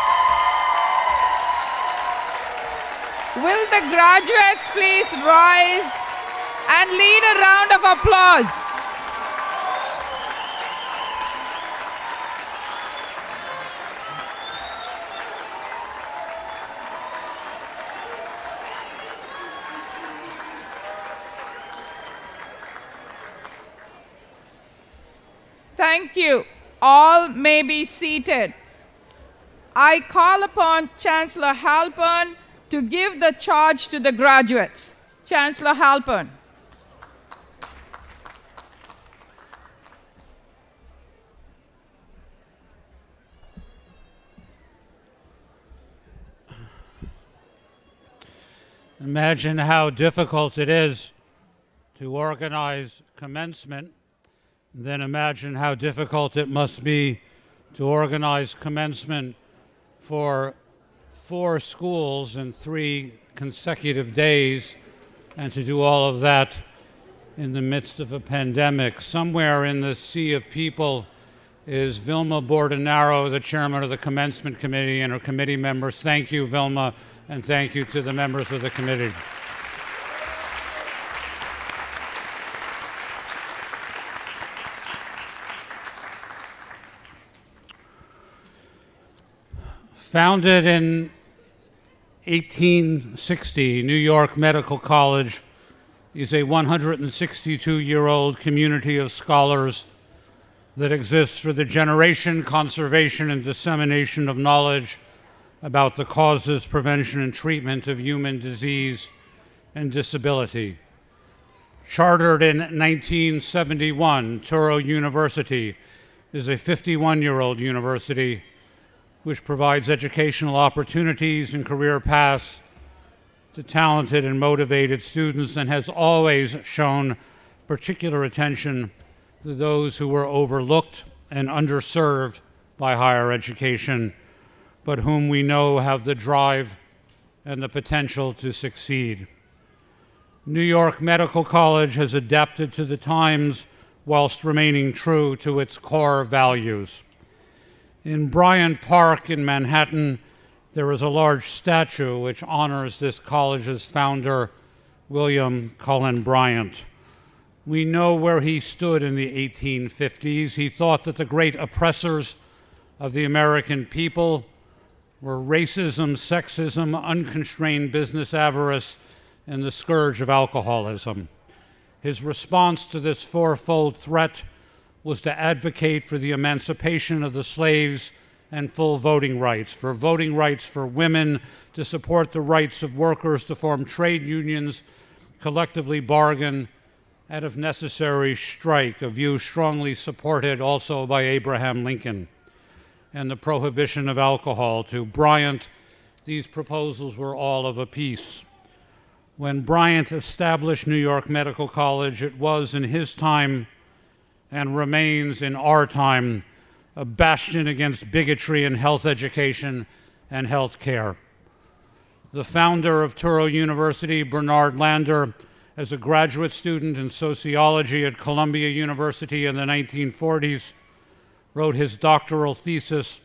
Will the graduates please rise and lead a round of applause? Thank you. All may be seated. I call upon Chancellor Halpern to give the charge to the graduates. Chancellor Halpern. Imagine how difficult it is to organize commencement. Then imagine how difficult it must be to organize commencement for 4 schools in 3 consecutive days, and to do all of that in the midst of a pandemic. Somewhere in the sea of people is Vilma Bordenaro, the chairman of the Commencement Committee, and her committee members. Thank you, Vilma, and thank you to the members of the committee. Founded in 1860, New York Medical College is a 162-year-old community of scholars that exists for the generation, conservation, and dissemination of knowledge about the causes, prevention, and treatment of human disease and disability. Chartered in 1971, Touro University is a 51-year-old university which provides educational opportunities and career paths to talented and motivated students, and has always shown particular attention to those who were overlooked and underserved by higher education, but whom we know have the drive and the potential to succeed. New York Medical College has adapted to the times whilst remaining true to its core values. In Bryant Park in Manhattan, there is a large statue which honors this college's founder, William Cullen Bryant. We know where he stood in the 1850s. He thought that the great oppressors of the American people were racism, sexism, unconstrained business avarice, and the scourge of alcoholism. His response to this fourfold threat was to advocate for the emancipation of the slaves and full voting rights for women, to support the rights of workers to form trade unions, collectively bargain, and if necessary, strike, a view strongly supported also by Abraham Lincoln, and the prohibition of alcohol. To Bryant, these proposals were all of a piece. When Bryant established New York Medical College, it was in his time and remains in our time a bastion against bigotry in health education and health care. The founder of Touro University, Bernard Lander, as a graduate student in sociology at Columbia University in the 1940s, wrote his doctoral thesis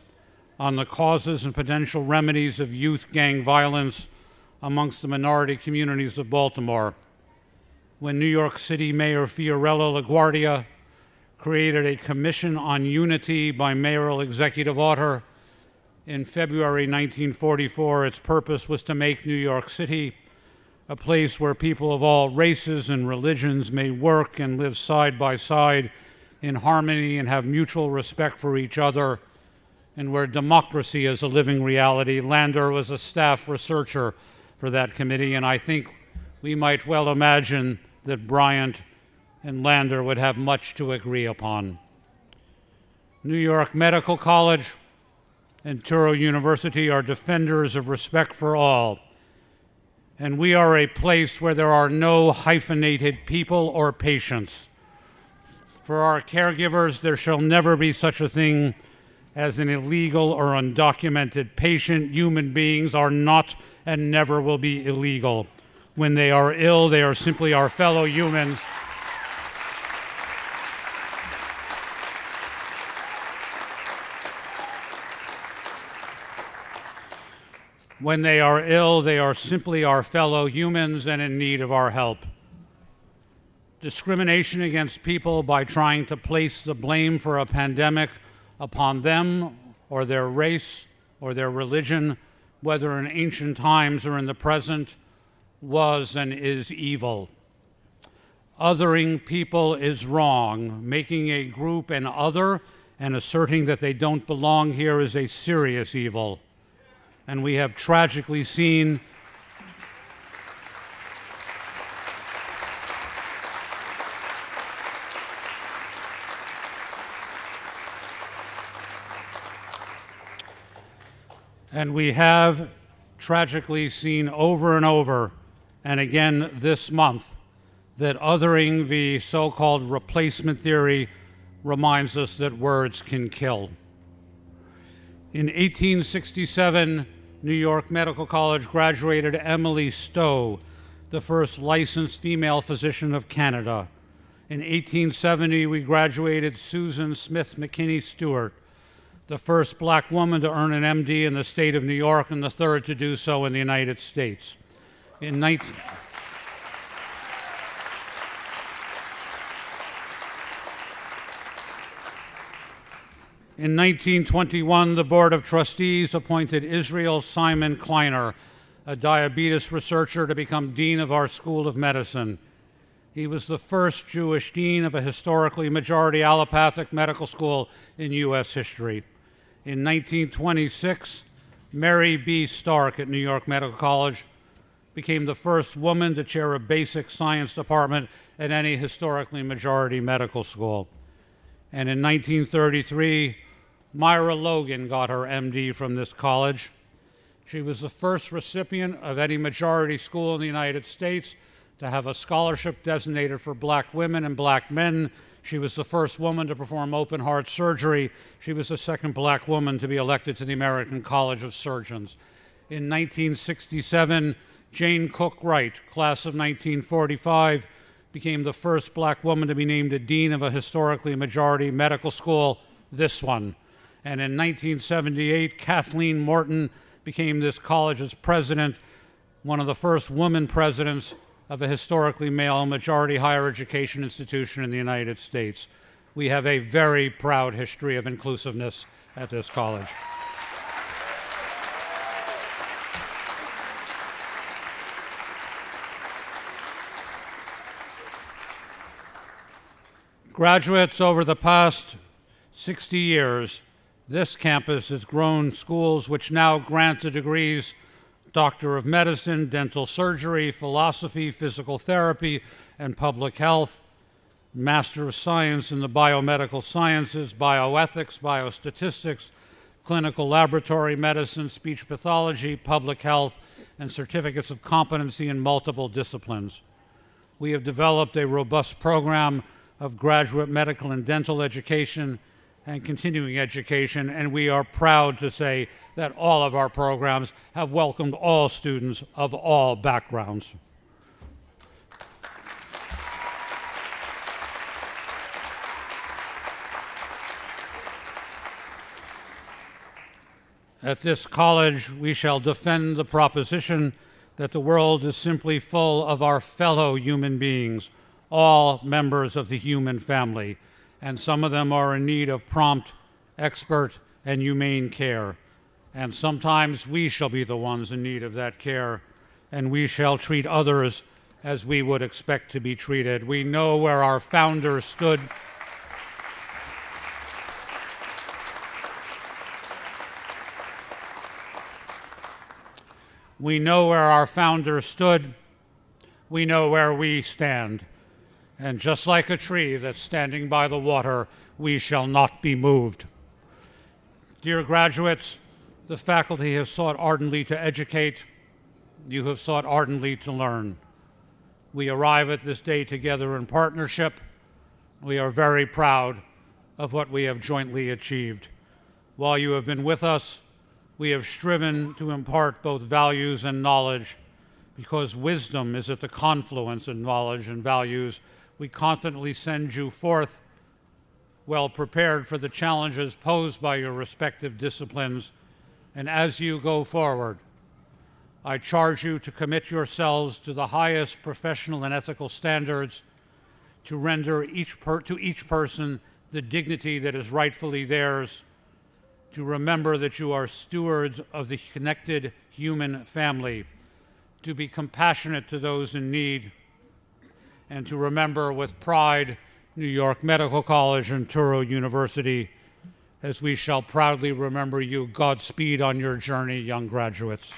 on the causes and potential remedies of youth gang violence amongst the minority communities of Baltimore. When New York City Mayor Fiorello LaGuardia created a Commission on Unity by mayoral executive order in February 1944, its purpose was to make New York City a place where people of all races and religions may work and live side by side in harmony and have mutual respect for each other, and where democracy is a living reality. Lander was a staff researcher for that committee, and I think we might well imagine that Bryant and Lander would have much to agree upon. New York Medical College and Touro University are defenders of respect for all, and we are a place where there are no hyphenated people or patients. For our caregivers, there shall never be such a thing as an illegal or undocumented patient. Human beings are not and never will be illegal. When they are ill, they are simply our fellow humans. When they are ill, they are simply our fellow humans and in need of our help. Discrimination against people by trying to place the blame for a pandemic upon them or their race or their religion, whether in ancient times or in the present, was and is evil. Othering people is wrong. Making a group an other and asserting that they don't belong here is a serious evil. And we have tragically seen over and over and again this month that othering, the so-called replacement theory, reminds us that words can kill. In 1867, New York Medical College graduated Emily Stowe, the first licensed female physician of Canada. In 1870, we graduated Susan Smith McKinney Stewart, the first black woman to earn an MD in the state of New York and the third to do so in the United States. In 1921, the Board of Trustees appointed Israel Simon Kleiner, a diabetes researcher, to become dean of our School of Medicine. He was the first Jewish dean of a historically majority allopathic medical school in U.S. history. In 1926, Mary B. Stark at New York Medical College became the first woman to chair a basic science department at any historically majority medical school. And in 1933, Myra Logan got her MD from this college. She was the first recipient of any majority school in the United States to have a scholarship designated for black women and black men. She was the first woman to perform open heart surgery. She was the second black woman to be elected to the American College of Surgeons. In 1967, Jane Cook Wright, class of 1945, became the first black woman to be named a dean of a historically majority medical school, this one. And in 1978, Kathleen Morton became this college's president, one of the first women presidents of a historically male majority higher education institution in the United States. We have a very proud history of inclusiveness at this college. Graduates, over the past 60 years, this campus has grown schools which now grant the degrees Doctor of Medicine, Dental Surgery, Philosophy, Physical Therapy, and Public Health, Master of Science in the Biomedical Sciences, Bioethics, Biostatistics, Clinical Laboratory Medicine, Speech Pathology, Public Health, and Certificates of Competency in multiple disciplines. We have developed a robust program of graduate medical and dental education and continuing education, and we are proud to say that all of our programs have welcomed all students of all backgrounds. At this college, we shall defend the proposition that the world is simply full of our fellow human beings, all members of the human family, and some of them are in need of prompt, expert, and humane care. And sometimes we shall be the ones in need of that care, and we shall treat others as we would expect to be treated. We know where our founders stood. We know where our founders stood. We know where we stand. And just like a tree that's standing by the water, we shall not be moved. Dear graduates, the faculty has sought ardently to educate. You have sought ardently to learn. We arrive at this day together in partnership. We are very proud of what we have jointly achieved. While you have been with us, we have striven to impart both values and knowledge, because wisdom is at the confluence of knowledge and values, we confidently send you forth well prepared for the challenges posed by your respective disciplines. And as you go forward, I charge you to commit yourselves to the highest professional and ethical standards, to render to each person the dignity that is rightfully theirs, to remember that you are stewards of the connected human family, to be compassionate to those in need, and to remember with pride New York Medical College and Touro University, as we shall proudly remember you. Godspeed on your journey, young graduates.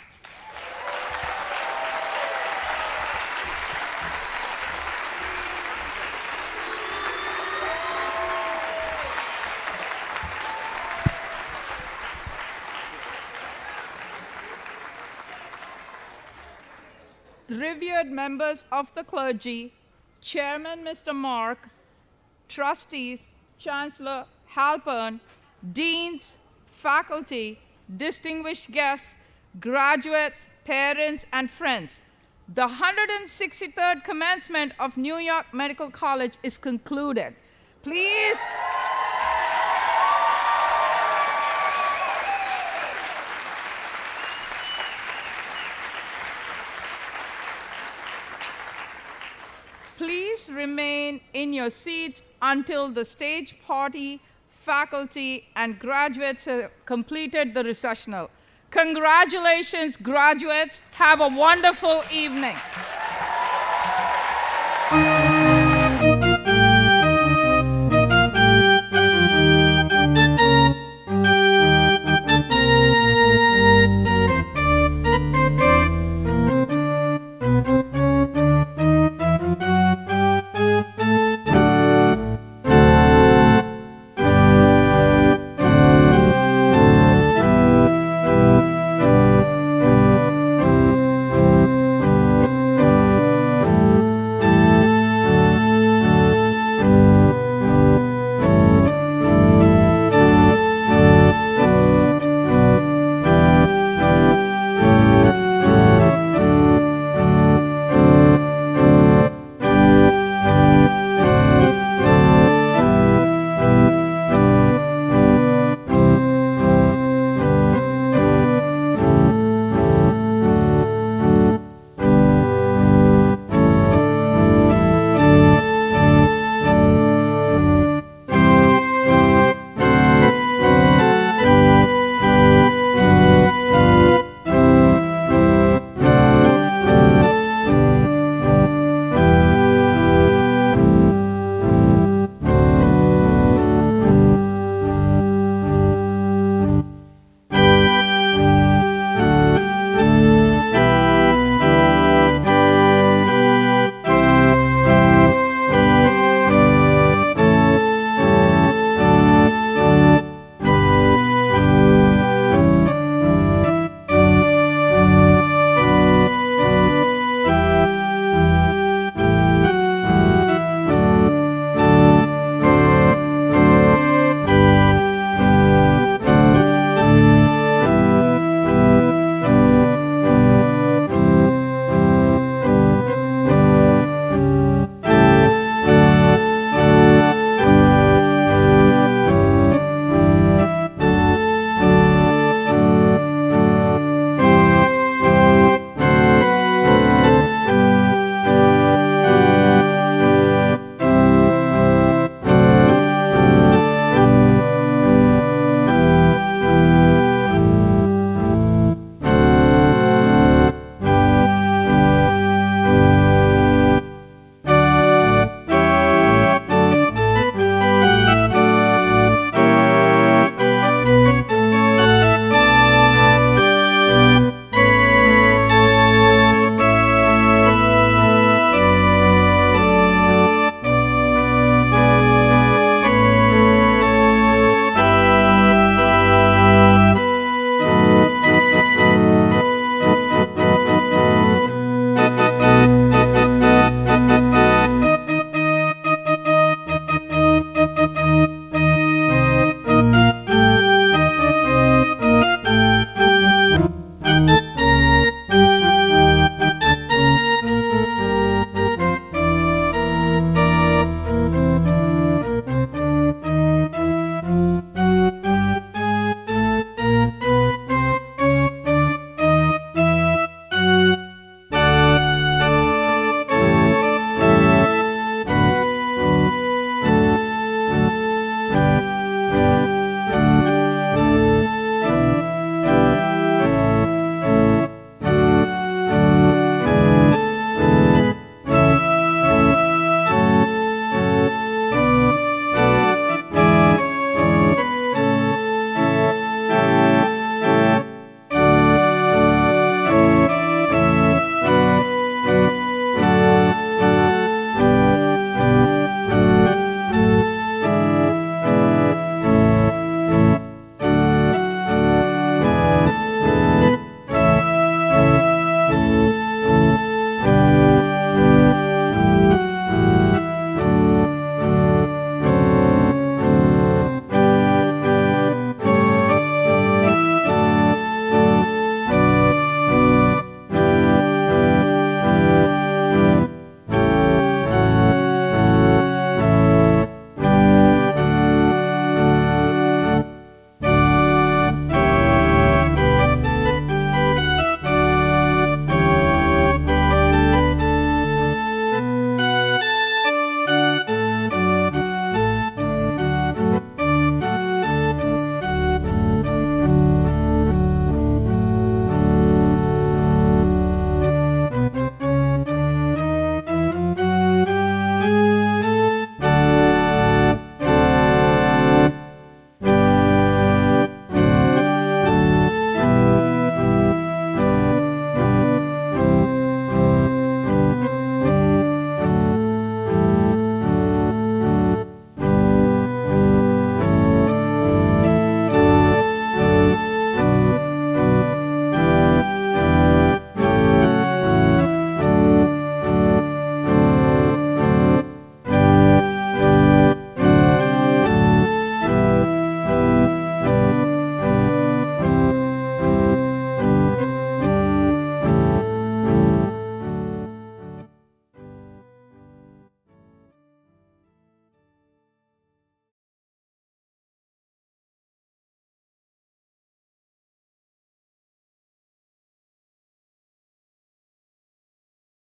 Revered members of the clergy, Chairman Mr. Mark, trustees, Chancellor Halpern, deans, faculty, distinguished guests, graduates, parents, and friends, the 163rd commencement of New York Medical College is concluded. Please. Please remain in your seats until the stage party, faculty, and graduates have completed the recessional. Congratulations, graduates. Have a wonderful evening.